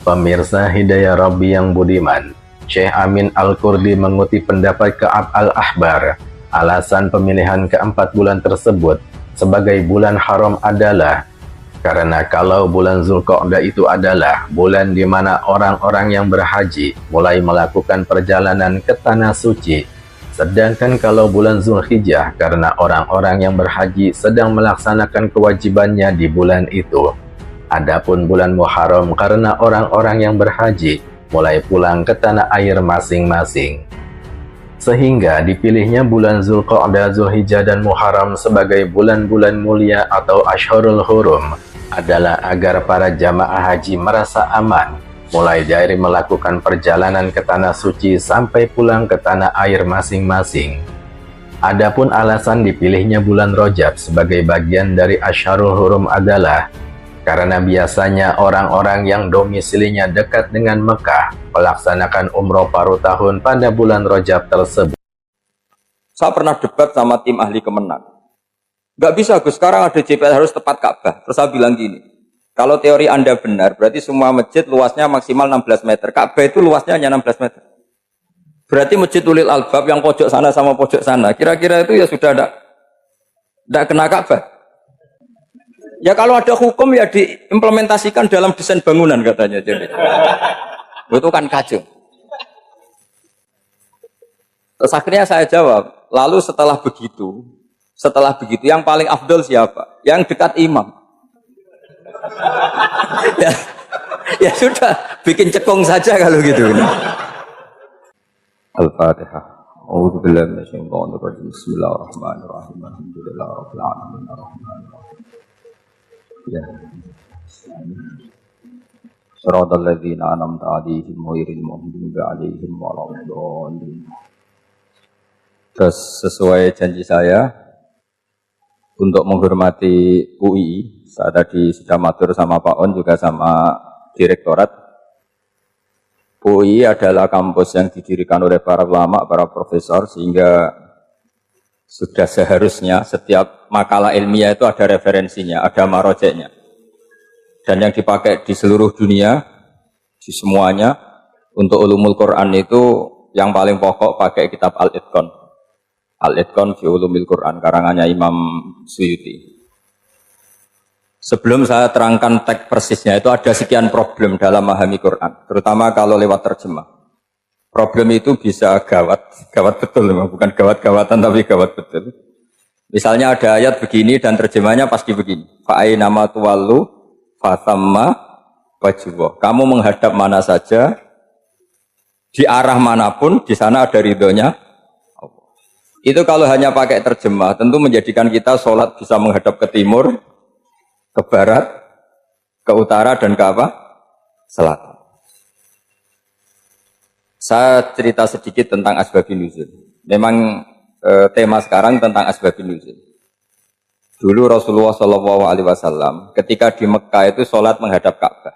Pemirsa Hidayah Rabbi yang budiman, Syekh Amin Al-Kurdi mengutip pendapat Ka'ab Al-Ahbar. Alasan pemilihan ke-4 bulan tersebut sebagai bulan haram adalah karena kalau bulan Zulqa'dah itu adalah bulan di mana orang-orang yang berhaji mulai melakukan perjalanan ke tanah suci, sedangkan kalau bulan Zulhijjah karena orang-orang yang berhaji sedang melaksanakan kewajibannya di bulan itu. Adapun bulan Muharram karena orang-orang yang berhaji mulai pulang ke tanah air masing-masing. Sehingga dipilihnya bulan Zulqa'dah, Zulhijjah, dan Muharram sebagai bulan-bulan mulia atau Ashharul Hurum adalah agar para jamaah haji merasa aman, mulai dari melakukan perjalanan ke tanah suci sampai pulang ke tanah air masing-masing. Adapun alasan dipilihnya bulan Rajab sebagai bagian dari Ashharul Hurum adalah karena biasanya orang-orang yang domisilinya dekat dengan Mekah melaksanakan umroh paruh tahun pada bulan Rajab tersebut. Saya pernah debat sama tim ahli Kemenang. Nggak bisa Gus, sekarang ada JPL harus tepat Ka'bah. Terus saya bilang gini, kalau teori Anda benar, berarti semua masjid luasnya maksimal 16 meter. Ka'bah itu luasnya hanya 16 meter. Berarti Masjid Ulil Albab yang pojok sana sama pojok sana, kira-kira itu ya sudah tidak kena Ka'bah. Ya kalau ada hukum ya diimplementasikan dalam desain bangunan katanya. Jadi itu kan kacau. Terus akhirnya saya jawab, lalu setelah begitu yang paling afdol siapa? Yang dekat imam. ya sudah, bikin cekung saja kalau gitu. Al-Fatihah. A'udzu billahi minasyaitonir rajim. Bismillahirrahmanirrahim. Alhamdulillahirabbil alamin arrahmanirrahim. Ya. Shiratal ladzina an'amta 'alaihim ghairil maghdubi 'alaihim waladdallin. Terus sesuai janji saya untuk menghormati UII, saya tadi sudah matur sama Pak On juga sama direktorat. UI adalah kampus yang didirikan oleh para ulama, para profesor, sehingga sudah seharusnya setiap makalah ilmiah itu ada referensinya, ada marojeknya. Dan yang dipakai di seluruh dunia, di semuanya, untuk ulumul Quran itu yang paling pokok pakai kitab Al-Itqan. Al-Itqan fi ulumil Quran, karangannya Imam Suyuti. Sebelum saya terangkan teks persisnya, itu ada sekian problem dalam memahami Quran, terutama kalau lewat terjemah. Problem itu bisa gawat betul, bukan gawat-gawatan tapi gawat betul. Misalnya ada ayat begini dan terjemahnya pasti begini. Fa'ainama tuwallu fatamma wajhullah. Kamu menghadap mana saja, di arah manapun, di sana ada ridhonya Allah. Itu kalau hanya pakai terjemah, tentu menjadikan kita sholat bisa menghadap ke timur, ke barat, ke utara, dan ke apa? Selatan. Saya cerita sedikit tentang asbabun nuzul. Memang tema sekarang tentang asbabun nuzul. Dulu Rasulullah SAW ketika di Mekah itu sholat menghadap Ka'bah.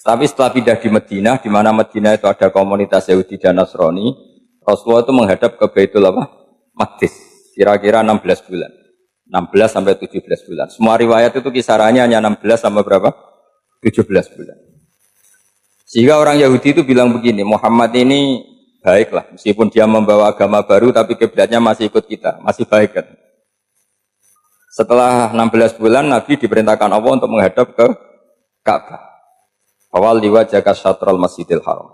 Tapi setelah pindah di Madinah, di mana Madinah itu ada komunitas Yahudi dan Nasrani, Rasulullah itu menghadap ke Baitul Maqdis, kira-kira 16 bulan. 16 sampai 17 bulan. Semua riwayat itu kisarannya hanya 16 sampai berapa? 17 bulan. Sehingga orang Yahudi itu bilang begini, Muhammad ini baiklah, meskipun dia membawa agama baru, tapi kiblatnya masih ikut kita, masih baik kan. Setelah 16 bulan, Nabi diperintahkan Allah untuk menghadap ke Ka'bah. Awal liwajaka syatral masjidil haram.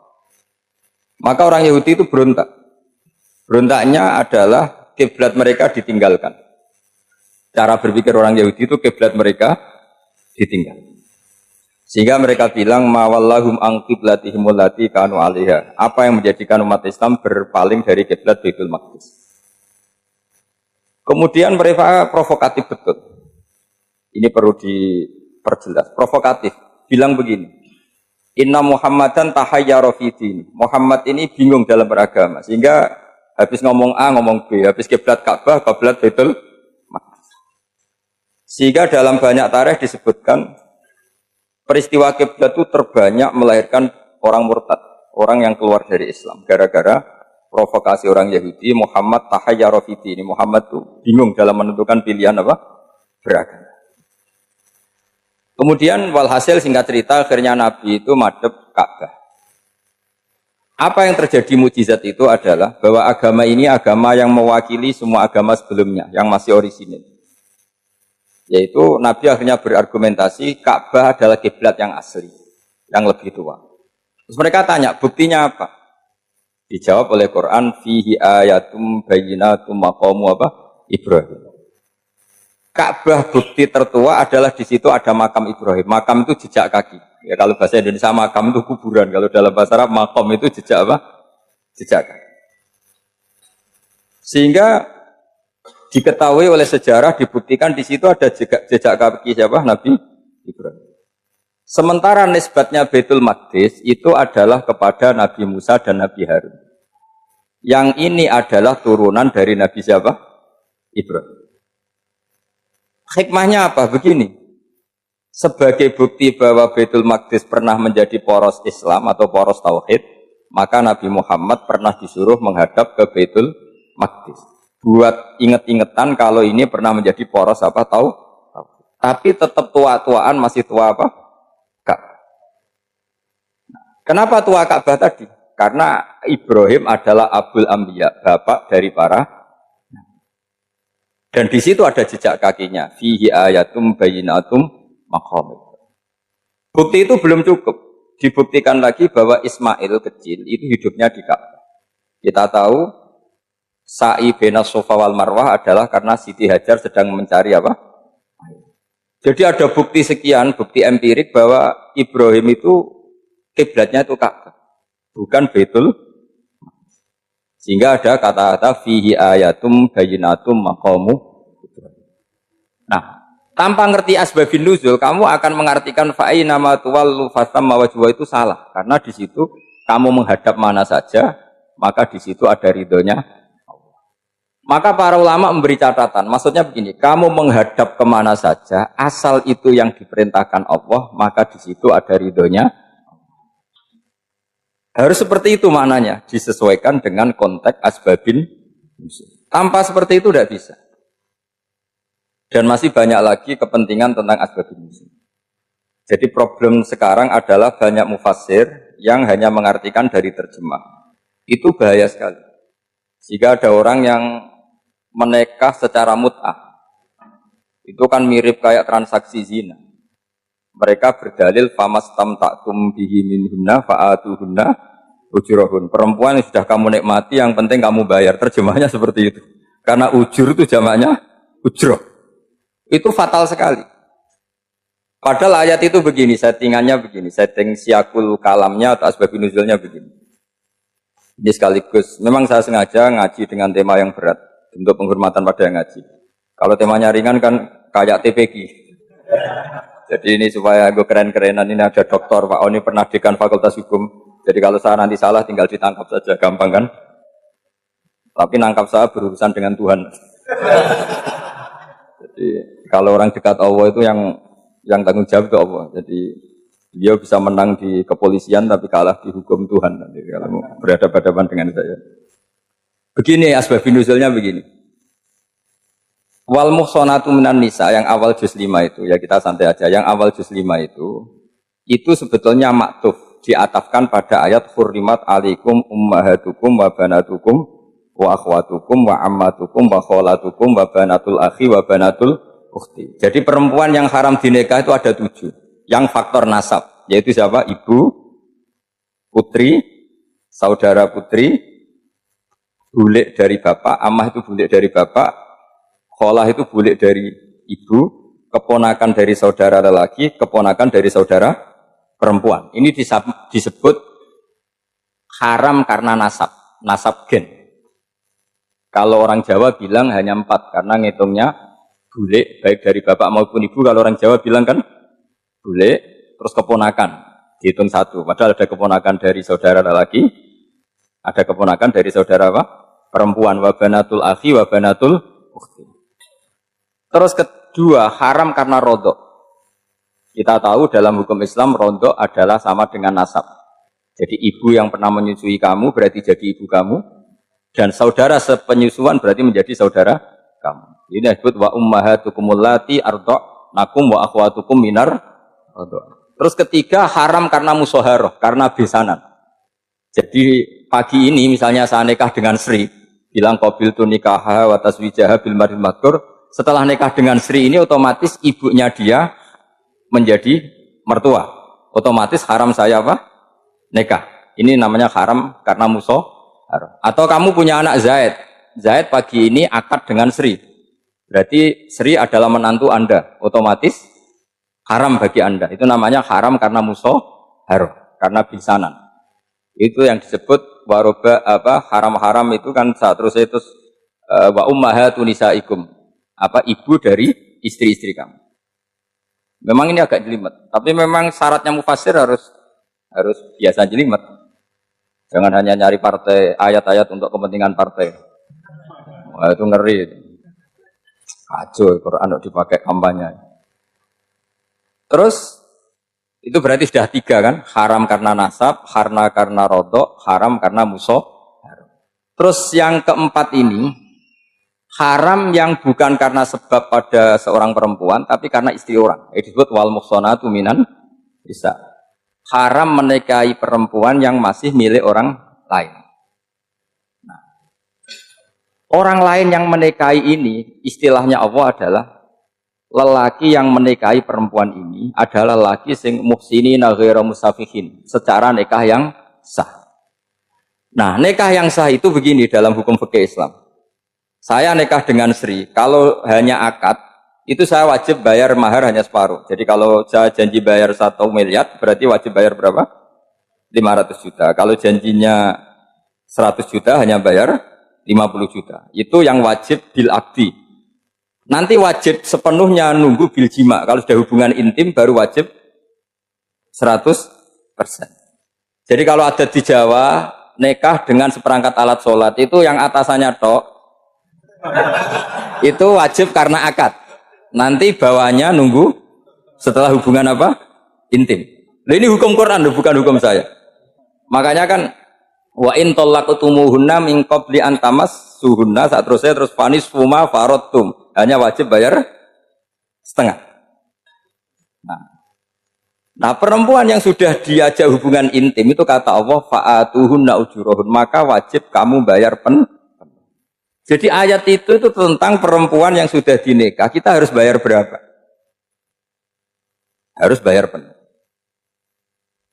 Maka orang Yahudi itu berontak. Berontaknya adalah kiblat mereka ditinggalkan. Cara berpikir orang Yahudi itu kiblat mereka ditinggal. Sehingga mereka bilang mawallahum an qiblatihimul lati kanu 'alaiha. Apa yang menjadikan umat Islam berpaling dari kiblat Baitul Maqdis. Kemudian mereka provokatif betul. Ini perlu diperjelas. Provokatif. Bilang begini. Inna Muhammadan tahayyara fi din. Muhammad ini bingung dalam beragama. Sehingga habis ngomong A ngomong B, habis kiblat Ka'bah, kiblat Baitul Maqdis. Sehingga dalam banyak tarikh disebutkan peristiwa kiblat itu terbanyak melahirkan orang murtad, orang yang keluar dari Islam gara-gara provokasi orang Yahudi. Muhammad tahayyara fi din. Muhammad itu bingung dalam menentukan pilihan apa? Beragama. Kemudian walhasil singkat cerita akhirnya Nabi itu madhep Ka'bah. Apa yang terjadi mukjizat itu adalah bahwa agama ini agama yang mewakili semua agama sebelumnya yang masih orisinil. Yaitu Nabi akhirnya berargumentasi Ka'bah adalah kiblat yang asli, yang lebih tua. Terus mereka tanya, buktinya apa? Dijawab oleh Quran, fihi ayatum bayyinatum maqamu apa? Ibrahim. Ka'bah bukti tertua adalah di situ ada makam Ibrahim. Makam itu jejak kaki. Ya kalau bahasa Indonesia makam itu kuburan. Kalau dalam bahasa Arab makam itu jejak apa? Jejak kaki. Sehingga diketahui oleh sejarah dibuktikan di situ ada jejak kaki siapa? Nabi Ibrahim. Sementara nisbatnya Baitul Maqdis itu adalah kepada Nabi Musa dan Nabi Harun. Yang ini adalah turunan dari Nabi siapa? Ibrahim. Hikmahnya apa? Begini, sebagai bukti bahwa Baitul Maqdis pernah menjadi poros Islam atau poros Tauhid, maka Nabi Muhammad pernah disuruh menghadap ke Baitul Maqdis. Buat inget-ingetan kalau ini pernah menjadi poros apa? Tauhid. Tapi tetap tua-tuaan masih tua apa? Ka'bah. Kenapa tua Ka'bah tadi? Karena Ibrahim adalah Abul Anbiya, bapak dari para. Dan di situ ada jejak kakinya. Fihi ayatum bayyinatum maqam. Bukti itu belum cukup. Dibuktikan lagi bahwa Ismail kecil itu hidupnya di Ka'bah. Kita tahu sa'i baina Safa wal Marwah adalah karena Siti Hajar sedang mencari apa? Jadi ada bukti sekian, bukti empirik bahwa Ibrahim itu kiblatnya itu Ka'bah, bukan Baitul. Sehingga ada kata-kata fihi ayatum bayyinatum maqamu. Nah, tanpa ngerti asbabun nuzul, kamu akan mengartikan fa'ina ma tuwallu fatamma wajhuhu itu salah. Karena di situ kamu menghadap mana saja, maka di situ ada ridhonya Allah. Maka para ulama memberi catatan. Maksudnya begini, kamu menghadap kemana saja, asal itu yang diperintahkan Allah, maka di situ ada ridhonya. Harus seperti itu maknanya, disesuaikan dengan konteks asbabin nuzul. Tanpa seperti itu tidak bisa. Dan masih banyak lagi kepentingan tentang asbabin nuzul. Jadi problem sekarang adalah banyak mufassir yang hanya mengartikan dari terjemah. Itu bahaya sekali. Jika ada orang yang menikah secara mut'ah, itu kan mirip kayak transaksi zina. Mereka berdalil famastamta'tum bihi minhunna fa'atuhunna ujurahun. Perempuan yang sudah kamu nikmati, yang penting kamu bayar. Terjemahnya seperti itu. Karena ujur itu jamaknya ujroh. Itu fatal sekali. Padahal ayat itu begini, settingannya begini, setting siakul kalamnya atau asbabun nuzulnya begini. Ini sekaligus, memang saya sengaja ngaji dengan tema yang berat, untuk penghormatan pada yang ngaji. Kalau temanya ringan kan kayak TPG. Jadi ini supaya gue keren-kerenan, ini ada doktor, Pak Oni pernah dekan Fakultas Hukum. Jadi kalau saya nanti salah tinggal ditangkap saja, gampang kan? Tapi nangkap saya berurusan dengan Tuhan. Jadi kalau orang dekat Allah itu yang tanggung jawab itu Allah. Jadi dia bisa menang di kepolisian tapi kalah di hukum Tuhan. Nanti kalau berhadapan-hadapan dengan saya. Begini asbabun nuzulnya begini. Wal muhsanatu minan nisa yang awal juz 5 itu, ya kita santai aja. Yang awal juz 5 itu sebetulnya maktuf, diatafkan pada ayat hurrimat alaikum ummahatukum wa banatukum wa akhwatukum wa ammatukum wa kholatukum wa banatul akhi wa banatul ukhti. Jadi perempuan yang haram dinikah itu ada 7. Yang faktor nasab, yaitu siapa? Ibu, putri, saudara putri, bulik dari bapak, ammah itu bulik dari bapak, kholah itu bulik dari ibu, keponakan dari saudara lelaki, keponakan dari saudara perempuan. Ini disebut haram karena nasab gen. Kalau orang Jawa bilang hanya 4, karena ngitungnya bulik baik dari bapak maupun ibu. Kalau orang Jawa bilang kan bulik, terus keponakan, dihitung 1. Padahal ada keponakan dari saudara lelaki, ada keponakan dari saudara apa? Perempuan, wabanatul akhi, wabanatul ukhti. Terus kedua, haram karena rodok. Kita tahu dalam hukum Islam, rodok adalah sama dengan nasab. Jadi ibu yang pernah menyusui kamu berarti jadi ibu kamu. Dan saudara sepenyusuan berarti menjadi saudara kamu. Ini disebut wa ummahatukumul lati arda'nakum wa akhwatukum minar rodok. Terus ketiga, haram karena musoharoh, karena besanan. Jadi pagi ini misalnya saya nikah dengan Sri, bilang qabiltu nikaha wa taswijaha bil maril madkur. Setelah nikah dengan Sri ini otomatis ibunya dia menjadi mertua. Otomatis haram saya apa? Nikah. Ini namanya haram karena musoharoh. Atau kamu punya anak Zaid. Zaid pagi ini akad dengan Sri. Berarti Sri adalah menantu Anda. Otomatis haram bagi Anda. Itu namanya haram karena musoharoh, karena bisanan. Itu yang disebut waroba haram-haram itu kan terus itu wa ummahatun nisaikum. Ibu dari istri-istri kamu. Memang ini agak jelimet, tapi memang syaratnya mufassir harus biasa jelimet. Jangan hanya nyari partai ayat-ayat untuk kepentingan partai. Wah, itu ngeri. Kacau Quran dipakai kampanye. Terus itu berarti sudah 3 kan? Haram karena nasab, karena rodok, haram karena musuh. Terus yang keempat ini haram yang bukan karena sebab pada seorang perempuan, tapi karena istri orang. Itu disebut wal muhsanatu minan nisa. Haram menikahi perempuan yang masih milik orang lain. Nah, orang lain yang menikahi ini, istilahnya Allah adalah lelaki yang menikahi perempuan ini adalah lelaki sing muhsinina ghairu musafihin, secara nikah yang sah. Nah, nikah yang sah itu begini dalam hukum fikih Islam. Saya nikah dengan Sri, kalau hanya akad, itu saya wajib bayar mahar hanya separuh. Jadi kalau saya janji bayar 1 miliar, berarti wajib bayar berapa? 500 juta. Kalau janjinya 100 juta, hanya bayar 50 juta. Itu yang wajib bil akdi. Nanti wajib sepenuhnya nunggu bil jima. Kalau sudah hubungan intim, baru wajib 100%. Jadi kalau ada di Jawa, nikah dengan seperangkat alat sholat, itu yang atasannya tok, itu wajib karena akad. Nanti bawahnya nunggu setelah hubungan apa? Intim. Nah, ini hukum Quran, bukan hukum saya. Makanya kan wa in talaqtumuhunna min qabli an tamassuhunna saat terus fanis fuma faradtum. Hanya wajib bayar setengah. Nah, perempuan yang sudah diajak hubungan intim itu kata Allah fa'atuhunna ujurahun, maka wajib kamu bayar Jadi ayat itu tentang perempuan yang sudah dinikah, kita harus bayar berapa? Harus bayar penuh.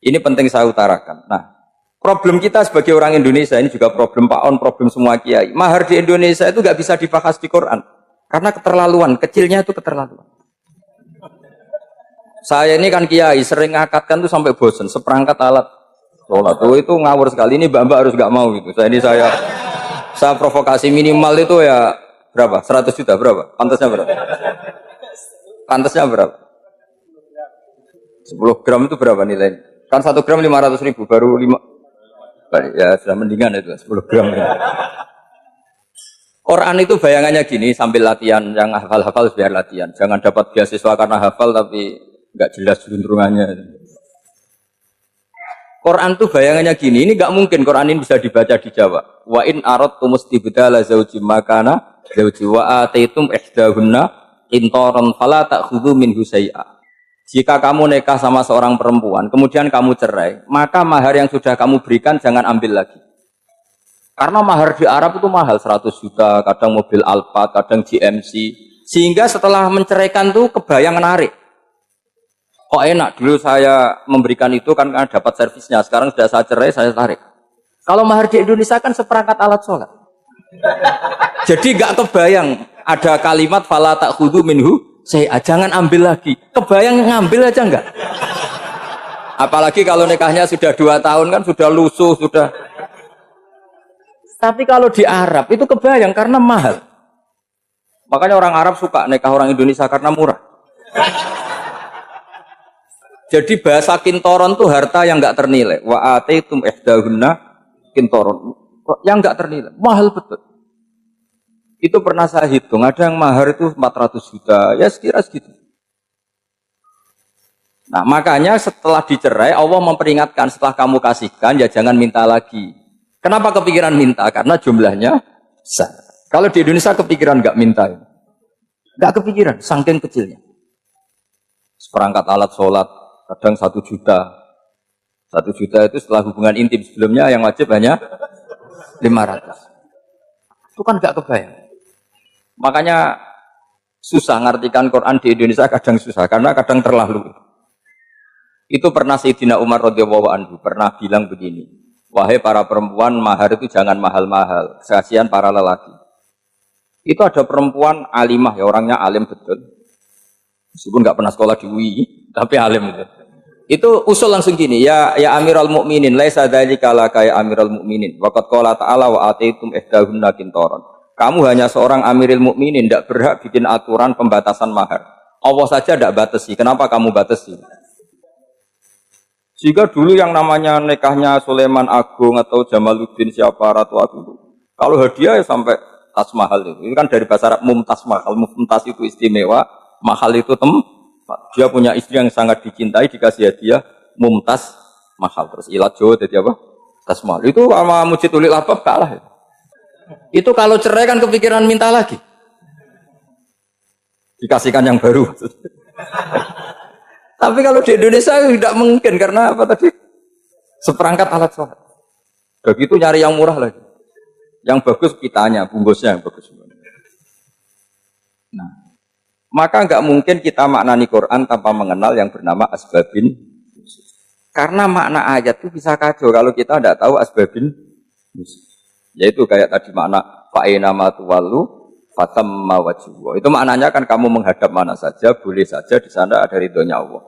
Ini penting saya utarakan. Nah, problem kita sebagai orang Indonesia, ini juga problem Pak On, problem semua kiai. Mahar di Indonesia itu gak bisa dibahas di Quran. Karena keterlaluan, kecilnya itu keterlaluan. Saya ini kan kiai, sering ngakatkan tuh sampai bosan, seperangkat alat sholat. Itu ngawur sekali, ini mbak-mbak harus gak mau gitu. Saya provokasi minimal itu ya berapa? 100 juta, berapa? Pantasnya berapa? Pantasnya berapa? 10 gram itu berapa nilainya? Kan 1 gram 500 ribu, baru 5. Ya sudah mendingan itu, 10 gram. Quran itu bayangannya gini, sambil latihan, yang hafal-hafal biar latihan. Jangan dapat beasiswa karena hafal tapi nggak jelas juntrungannya. Quran tuh bayangannya gini, ini nggak mungkin Quran ini bisa dibaca di Jawa. Wa in aradtum istibdala zawji makana zawji wa ataitum ihdahunna qintaran fala ta'khudhu minhu syai'a. Jika kamu nikah sama seorang perempuan, kemudian kamu cerai, maka mahar yang sudah kamu berikan jangan ambil lagi. Karena mahar di Arab itu mahal, 100 juta, kadang mobil Alphard, kadang GMC. Sehingga setelah menceraikan tuh kebayang menarik. Kok enak, dulu saya memberikan itu kan karena dapat servisnya, sekarang sudah saya cerai, saya tarik. Kalau mahar di Indonesia kan seperangkat alat sholat. Jadi gak kebayang ada kalimat fala ta'khudhu minhu saya jangan ambil lagi. Kebayang ngambil aja enggak? Apalagi kalau nikahnya sudah 2 tahun kan sudah lusuh, sudah. Tapi kalau di Arab itu kebayang karena mahal. Makanya orang Arab suka nikah orang Indonesia karena murah. Jadi bahasa kintoron itu harta yang enggak ternilai. Wa ataitum ihdahunna kintoron. Yang enggak ternilai, mahal betul. Itu pernah saya hitung, ada yang mahar itu 400 juta, ya sekira segitu. Nah, makanya setelah dicerai, Allah memperingatkan setelah kamu kasihkan, ya jangan minta lagi. Kenapa kepikiran minta? Karena jumlahnya besar. Kalau di Indonesia kepikiran nggak minta. Nggak kepikiran, saking kecilnya. Seperangkat alat sholat, kadang 1 juta. 1 juta itu setelah hubungan intim, sebelumnya yang wajib hanya 500. Itu kan nggak kebayang. Makanya susah ngartikan Quran di Indonesia, kadang susah karena kadang terlalu. Itu pernah Sayyidina Umar radhiyallahu anhu pernah bilang begini, wahai para perempuan, mahar itu jangan mahal-mahal, kasihan para lelaki. Itu ada perempuan alimah, ya orangnya alim betul, meskipun nggak pernah sekolah di UI, tapi alim itu. Itu usul langsung gini, ya Amirul Mukminin, laisa dzalika laka ya Amirul Mukminin, waqad qala ta'ala wa ataitum ihdahunna qintaran. Kamu hanya seorang Amirul Mukminin, tidak berhak bikin aturan pembatasan mahar. Allah saja tidak batasi, kenapa kamu batasi? Jika dulu yang namanya nikahnya Sulaiman Agung atau Jamaluddin siapa Ratu Agung, kalau hadiah ya sampai tas mahal itu. Ini kan dari bahasa Arab mumtaz mahal, mumtaz itu istimewa, mahal itu dia punya istri yang sangat dicintai, dikasih hadiah mumtaz mahal. Terus ilat Jawa jadi apa? Tas mahal. Itu sama Mujid Ulil Albab kalah ya. Itu kalau cerai kan kepikiran minta lagi. Dikasihkan yang baru. Tapi kalau di Indonesia tidak mungkin karena apa tadi? Seperangkat alat sholat. Begitu nyari yang murah lagi. Yang bagus kitanya, bungkusnya yang bagus. Nah, maka nggak mungkin kita maknani Quran tanpa mengenal yang bernama asbabin. Karena makna ayat itu bisa kacau kalau kita tidak tahu asbabin. Yaitu kayak tadi makna fa'ina ma tuwallu fatamma wajhu. Itu maknanya kan kamu menghadap mana saja, boleh saja di sana ada ridhonya Allah.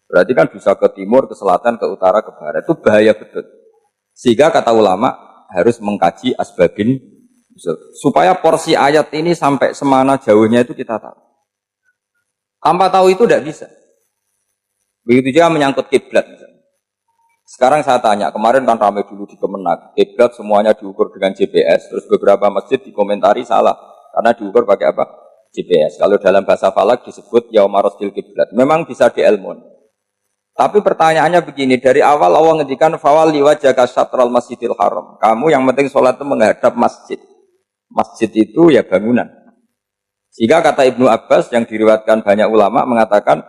Berarti kan bisa ke timur, ke selatan, ke utara, ke barat. Itu bahaya betul. Sehingga kata ulama harus mengkaji asbabin supaya porsi ayat ini sampai semana jauhnya itu kita tahu. Tanpa tahu itu tidak bisa. Begitu juga menyangkut kiblat misalnya. Sekarang saya tanya, kemarin kan ramai dulu di Kemenak, kiblat semuanya diukur dengan GPS, terus beberapa masjid dikomentari salah, karena diukur pakai apa? GPS. Kalau dalam bahasa falak disebut yaumarosdil kiblat, memang bisa dielmon. Tapi pertanyaannya begini, dari awal Allah ngendikan fawalli wajhaka syatral masjidil haram. Kamu yang penting sholat itu menghadap masjid. Masjid itu ya bangunan. Sehingga kata Ibnu Abbas yang diriwayatkan banyak ulama mengatakan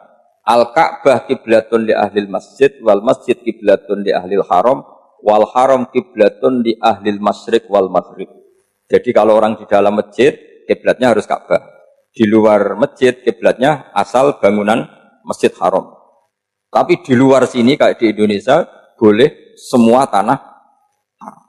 al-Ka'bah kiblatun li ahlil masjid wal masjid kiblatun li ahlil haram wal haram kiblatun li ahlil masyriq wal maghrib. Jadi kalau orang di dalam masjid kiblatnya harus Ka'bah. Di luar masjid kiblatnya asal bangunan Masjid Haram. Tapi di luar sini kayak di Indonesia boleh semua tanah haram.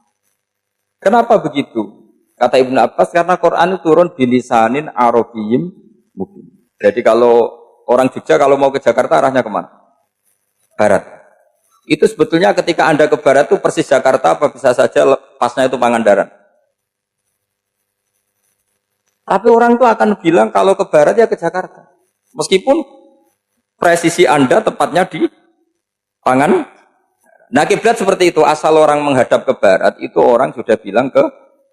Kenapa begitu? Kata Ibnu Abbas karena Quran itu turun bilisanin arabiyyin mubin. Jadi kalau orang Jogja kalau mau ke Jakarta arahnya kemana? Barat. Itu sebetulnya ketika Anda ke barat itu persis Jakarta apa bisa saja pasnya itu Pangandaran. Tapi orang itu akan bilang kalau ke barat ya ke Jakarta. Meskipun presisi Anda tepatnya di Pangan. Nah kiblat seperti itu, asal orang menghadap ke barat itu orang sudah bilang ke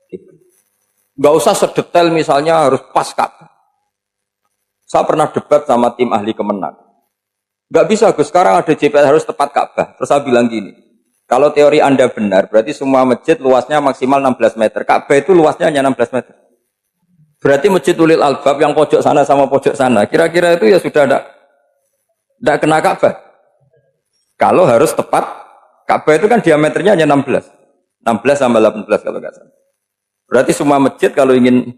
kiblat. Gak usah sedetail misalnya harus pas Ka'bah. Saya pernah debat sama tim ahli Kemenang. Gak bisa Gus, sekarang ada GPS harus tepat Ka'bah. Terus saya bilang gini, kalau teori Anda benar, berarti semua masjid luasnya maksimal 16 meter. Ka'bah itu luasnya hanya 16 meter. Berarti masjid Ulil Albab yang pojok sana sama pojok sana, kira-kira itu ya sudah tidak kena Ka'bah. Kalau harus tepat, Ka'bah itu kan diameternya hanya 16. 16 sama 18 kalau nggak salah. Berarti semua masjid kalau ingin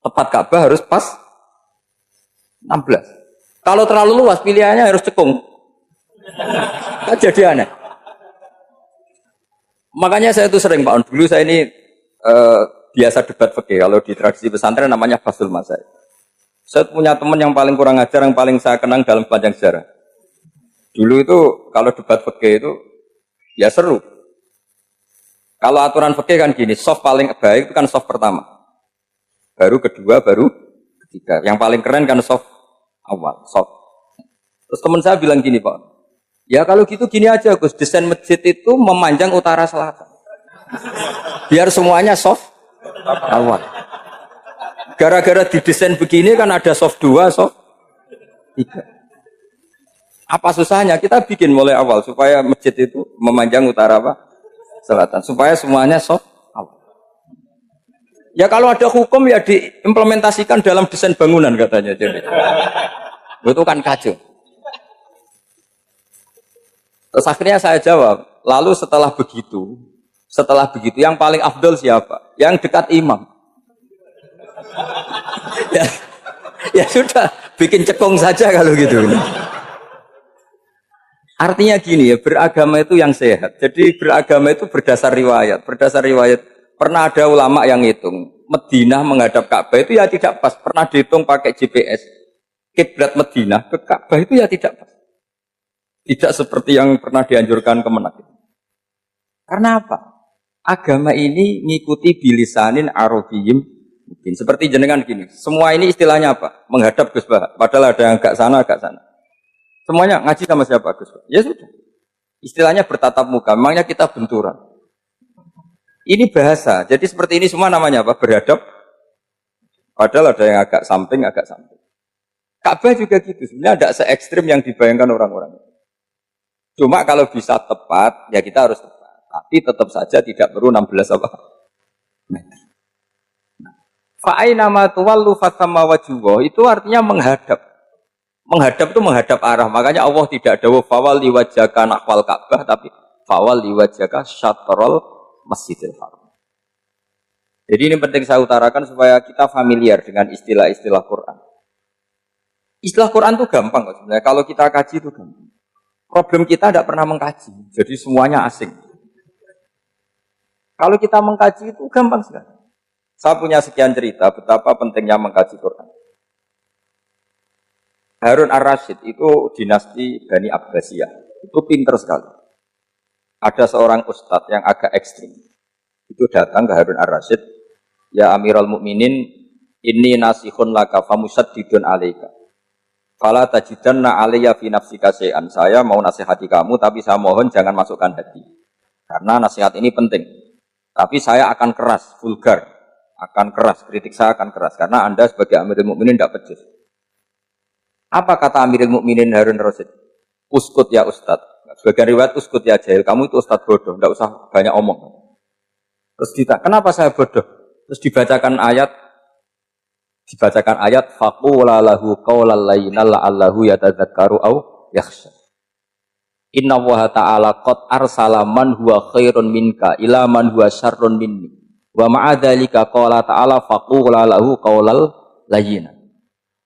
tepat Ka'bah harus pas 16. Kalau terlalu luas pilihannya harus cekung. Kan jadi aneh. Makanya saya itu sering Pak On, dulu saya ini biasa debat fikih. Kalau di tradisi pesantren namanya Fasul Masail. Saya punya teman yang paling kurang ajar, yang paling saya kenang dalam panjang sejarah. Dulu itu kalau debat fikih itu ya seru. Kalau aturan fikih kan gini, soft paling baik itu kan soft pertama. Baru kedua, baru ketiga. Yang paling keren kan soft awal, soft. Terus teman saya bilang gini Pak, ya kalau gitu gini aja Gus, desain masjid itu memanjang utara selatan. Biar semuanya soft awal. Gara-gara didesain begini kan ada soft 2, soft 3. Apa susahnya? Kita bikin mulai awal supaya masjid itu memanjang utara apa? Selatan. Supaya semuanya soft awal. Ya kalau ada hukum ya diimplementasikan dalam desain bangunan katanya. Jadi. Itu kan kacau. Terus akhirnya saya jawab, lalu setelah begitu yang paling afdol siapa? Yang dekat imam. Ya sudah, bikin cekung saja kalau gitu. Artinya gini ya, beragama itu yang sehat. Jadi beragama itu berdasar riwayat. Berdasar riwayat, pernah ada ulama yang hitung, Madinah menghadap Ka'bah itu ya tidak pas. Pernah dihitung pakai GPS. Kiblat Madinah ke Ka'bah itu ya tidak pas. Tidak seperti yang pernah dianjurkan Kemenak. Karena apa? Agama ini ngikuti bilisanin arabiyyin mungkin. Seperti jenengan gini. Semua ini istilahnya apa? Menghadap Gus Bah. Padahal ada yang agak sana, agak sana. Semuanya ngaji sama siapa Gus Bah? Ya sudah. Istilahnya bertatap muka. Memangnya kita benturan. Ini bahasa. Jadi seperti ini semua namanya apa? Berhadap. Padahal ada yang agak samping, agak samping. Ka'bah juga gitu. Sebenarnya tidak se-ekstrim yang dibayangkan orang-orang. Cuma kalau bisa tepat, ya kita harus tepat. Tapi tetap saja tidak perlu 16 apa? Meter. Fa'aina ma tuwallu fathamma wajhullah itu artinya menghadap. Menghadap itu menghadap arah. Makanya Allah tidak dawuh fawalli wajhaka nahwal Ka'bah tapi fawalli wajhaka syatrul Masjidil Haram. Jadi ini penting saya utarakan supaya kita familiar dengan istilah-istilah Quran. Istilah Quran itu gampang kok sebenarnya. Kalau kita kaji itu gampang. Problem kita tidak pernah mengkaji. Jadi semuanya asing. Kalau kita mengkaji itu gampang sekali. Saya punya sekian cerita betapa pentingnya mengkaji Quran. Harun ar-Rasyid itu dinasti Bani Abbasiyah. Itu pinter sekali. Ada seorang ustadz yang agak ekstrim. Itu datang ke Harun ar-Rasyid. Ya Amirul Mukminin, inni nasihun laka famusaddidun alaika. Fala tajidanna alayya fi nafsika syai'an. Saya mau nasihati kamu tapi saya mohon jangan masukkan hati. Karena nasihat ini penting. Tapi saya akan keras, vulgar, akan keras, kritik saya akan keras karena Anda sebagai Amirul Mukminin tidak pecus. Apa kata Amirul Mukminin Harun ar-Rasyid? Uskut ya Ustadz. Sebagian riwayat uskut ya jahil. Kamu itu Ustadz bodoh, tidak usah banyak omong. Terus kita, kenapa saya bodoh? Terus dibacakan ayat faqula lahu qaulal layyina la'allahu yatadzakkaru aw yakhsha. Inna wa ta'ala qad arsala man huwa khairun minka ila man huwa syarrun minni. Wa ma'a dzalika qala ta'ala faqula lahu qaulal layyina.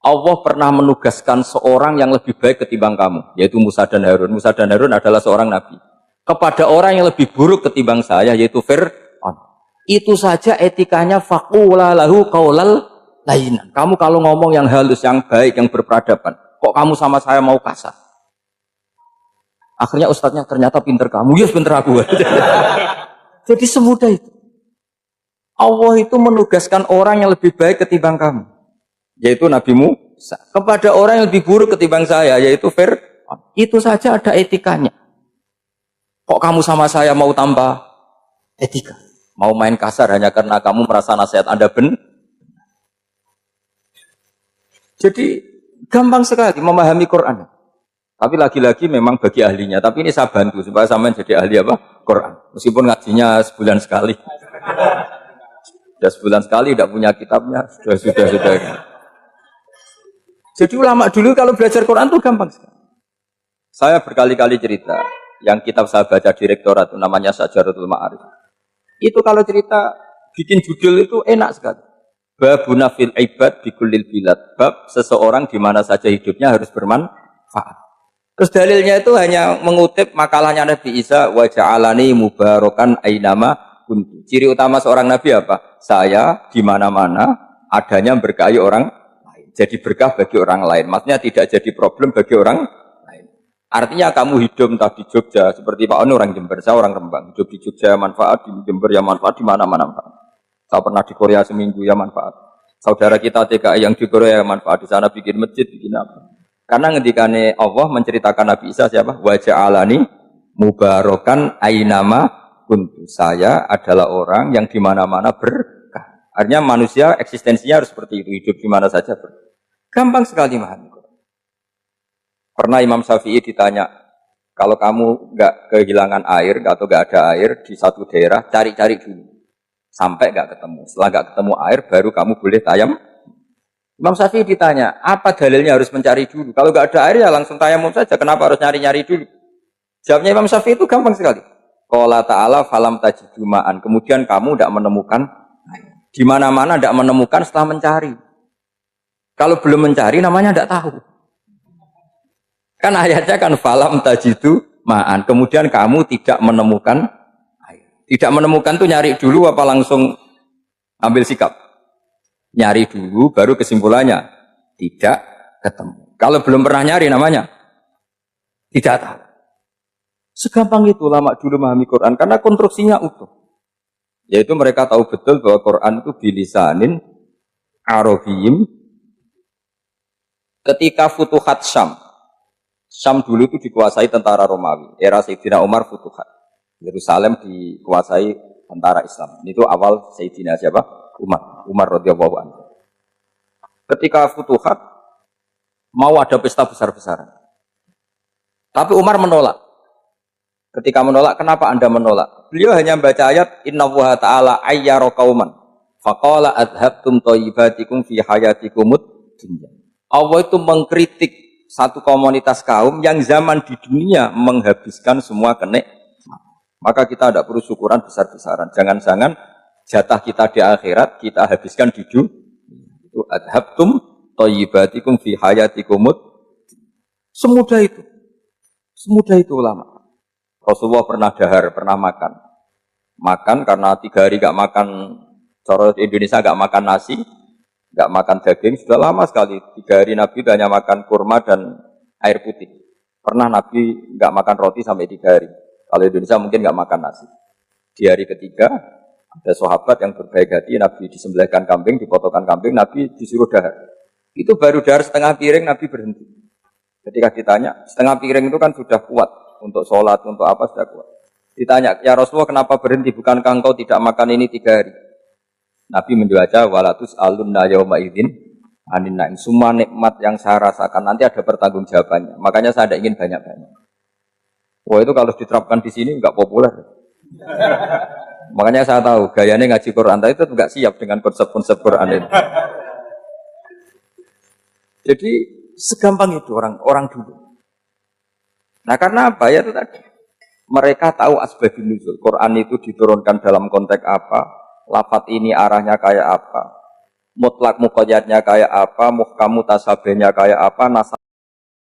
Allah pernah menugaskan seorang yang lebih baik ketimbang kamu, yaitu Musa dan Harun. Musa dan Harun adalah seorang nabi. Kepada orang yang lebih buruk ketimbang saya, yaitu Fir'aun. Itu saja etikanya faqula lahu qaulal layyina. Kamu kalau ngomong yang halus, yang baik, yang berperadaban, kok kamu sama saya mau kasar? Akhirnya ustadznya ternyata pinter kamu, yes pinter aku. Jadi semudah itu. Allah itu menugaskan orang yang lebih baik ketimbang kamu, yaitu Nabi Musa, kepada orang yang lebih buruk ketimbang saya, yaitu Fir'aun. Itu saja ada etikanya. Kok kamu sama saya mau tambah etika? Mau main kasar hanya karena kamu merasa nasihat Anda benar? Jadi gampang sekali memahami Quran. Tapi lagi-lagi memang bagi ahlinya. Tapi ini saya bantu supaya sampean jadi ahli apa? Quran. Meskipun ngajinya sebulan sekali. Sudah sebulan sekali tidak punya kitabnya. Sudah. Jadi ulama dulu kalau belajar Quran itu gampang sekali. Saya berkali-kali cerita. Yang kitab saya baca di rektorat itu namanya Syajaratul Ma'arif. Itu kalau cerita bikin judul itu enak sekali. Babuna fil ibad bikullil bilad. Bab seseorang di mana saja hidupnya harus bermanfaat. Terus dalilnya itu hanya mengutip makalahnya Nabi Isa, wa ja'alani mubarakan ainama kuntu. Ciri utama seorang nabi apa? Saya di mana-mana adanya berkahi orang lain. Jadi berkah bagi orang lain. Maksudnya tidak jadi problem bagi orang lain. Artinya kamu hidup entah di Jogja seperti Pak Onu orang Jember, saya orang Rembang. Hidup di Jogja manfaat, di Jember ya manfaat, di mana-mana manfaat. Saya pernah di Korea seminggu ya manfaat. Saudara kita TKI yang di Korea ya manfaat, di sana bikin masjid, bikin apa. Karena ngendikane Allah menceritakan Nabi Isa siapa? Wa ja'alani mubarakan ainama kuntu. Saya adalah orang yang di mana-mana berkah. Artinya manusia eksistensinya harus seperti itu, hidup di mana saja berkah. Gampang sekali memahami. Pernah Imam Syafi'i ditanya, kalau kamu nggak kehilangan air atau nggak ada air di satu daerah, cari-cari dulu sampai nggak ketemu. Setelah nggak ketemu air, baru kamu boleh tayam. Imam Syafi'i ditanya, apa dalilnya harus mencari dulu? Kalau nggak ada air ya langsung tayamum saja. Kenapa harus nyari-nyari dulu? Jawabnya Imam Syafi'i itu gampang sekali. Qala ta'ala falam tajidu ma'an. Kemudian kamu tidak menemukan air. Di mana-mana tidak menemukan setelah mencari. Kalau belum mencari namanya tidak tahu. Kan ayatnya kan falam tajidu ma'an. Kemudian kamu tidak menemukan air. Tidak menemukan tuh nyari dulu apa langsung ambil sikap? Nyari dulu, baru kesimpulannya tidak ketemu. Kalau belum pernah nyari namanya tidak tahu. Segampang itu ulama dulu memahami Quran karena konstruksinya utuh. Yaitu mereka tahu betul bahwa Quran itu bilisanin Arabiyyin. Ketika Futuhat Syam, Syam dulu itu dikuasai tentara Romawi. Era Sayyidina Umar Futuhat. Yerusalem dikuasai tentara Islam. Itu awal Sayyidina siapa? Umar radhiyallahu anhu. Ketika Futuhat mau ada pesta besar-besaran. Tapi Umar menolak. Ketika menolak, kenapa Anda menolak? Beliau hanya membaca ayat innallaha ta'ala ayyara qauman faqala adhabtum thayyibatikum fi hayatikumud dunya. Allah itu mengkritik satu komunitas kaum yang zaman di dunia menghabiskan semua kenikmatan. Maka kita tidak perlu syukuran besar-besaran. Jangan-jangan jatah kita di akhirat kita habiskan di dunia. Itu adhabtum thayyibatikum fi hayatikumud. Semudah itu. Semudah itu ulama. Rasulullah pernah dahar, pernah makan. Makan karena 3 hari gak makan, cara Indonesia gak makan nasi, gak makan daging, sudah lama sekali. 3 hari Nabi hanya makan kurma dan air putih. Pernah Nabi gak makan roti sampai 3 hari. Kalau Indonesia mungkin gak makan nasi. Di hari ketiga, ada sahabat yang berbaik hati, Nabi disembelihkan kambing, dipotongkan kambing, Nabi disuruh dahar. Itu baru dahar setengah piring, Nabi berhenti. Ketika ditanya, setengah piring itu kan sudah kuat. Untuk sholat, untuk apa sudah kuat. Ditanya, ya Rasulullah kenapa berhenti? Bukankah engkau tidak makan ini 3 hari? Nabi menjawab, walatus alunna yauma idzin Anin naim, semua nikmat yang saya rasakan nanti ada pertanggungjawabannya. Makanya saya tidak ingin banyak-banyak. Wah itu kalau diterapkan di sini nggak populer. Makanya saya tahu gayanya ngaji Quran itu nggak siap dengan konsep-konsep Quran itu. Jadi segampang itu orang dulu. Nah karena apa ya itu tadi? Mereka tahu asbabun nuzul. Quran itu diturunkan dalam konteks apa? Lafaz ini arahnya kayak apa? Mutlak muqayyadnya kayak apa? Muhkam mutasabihnya kayak apa?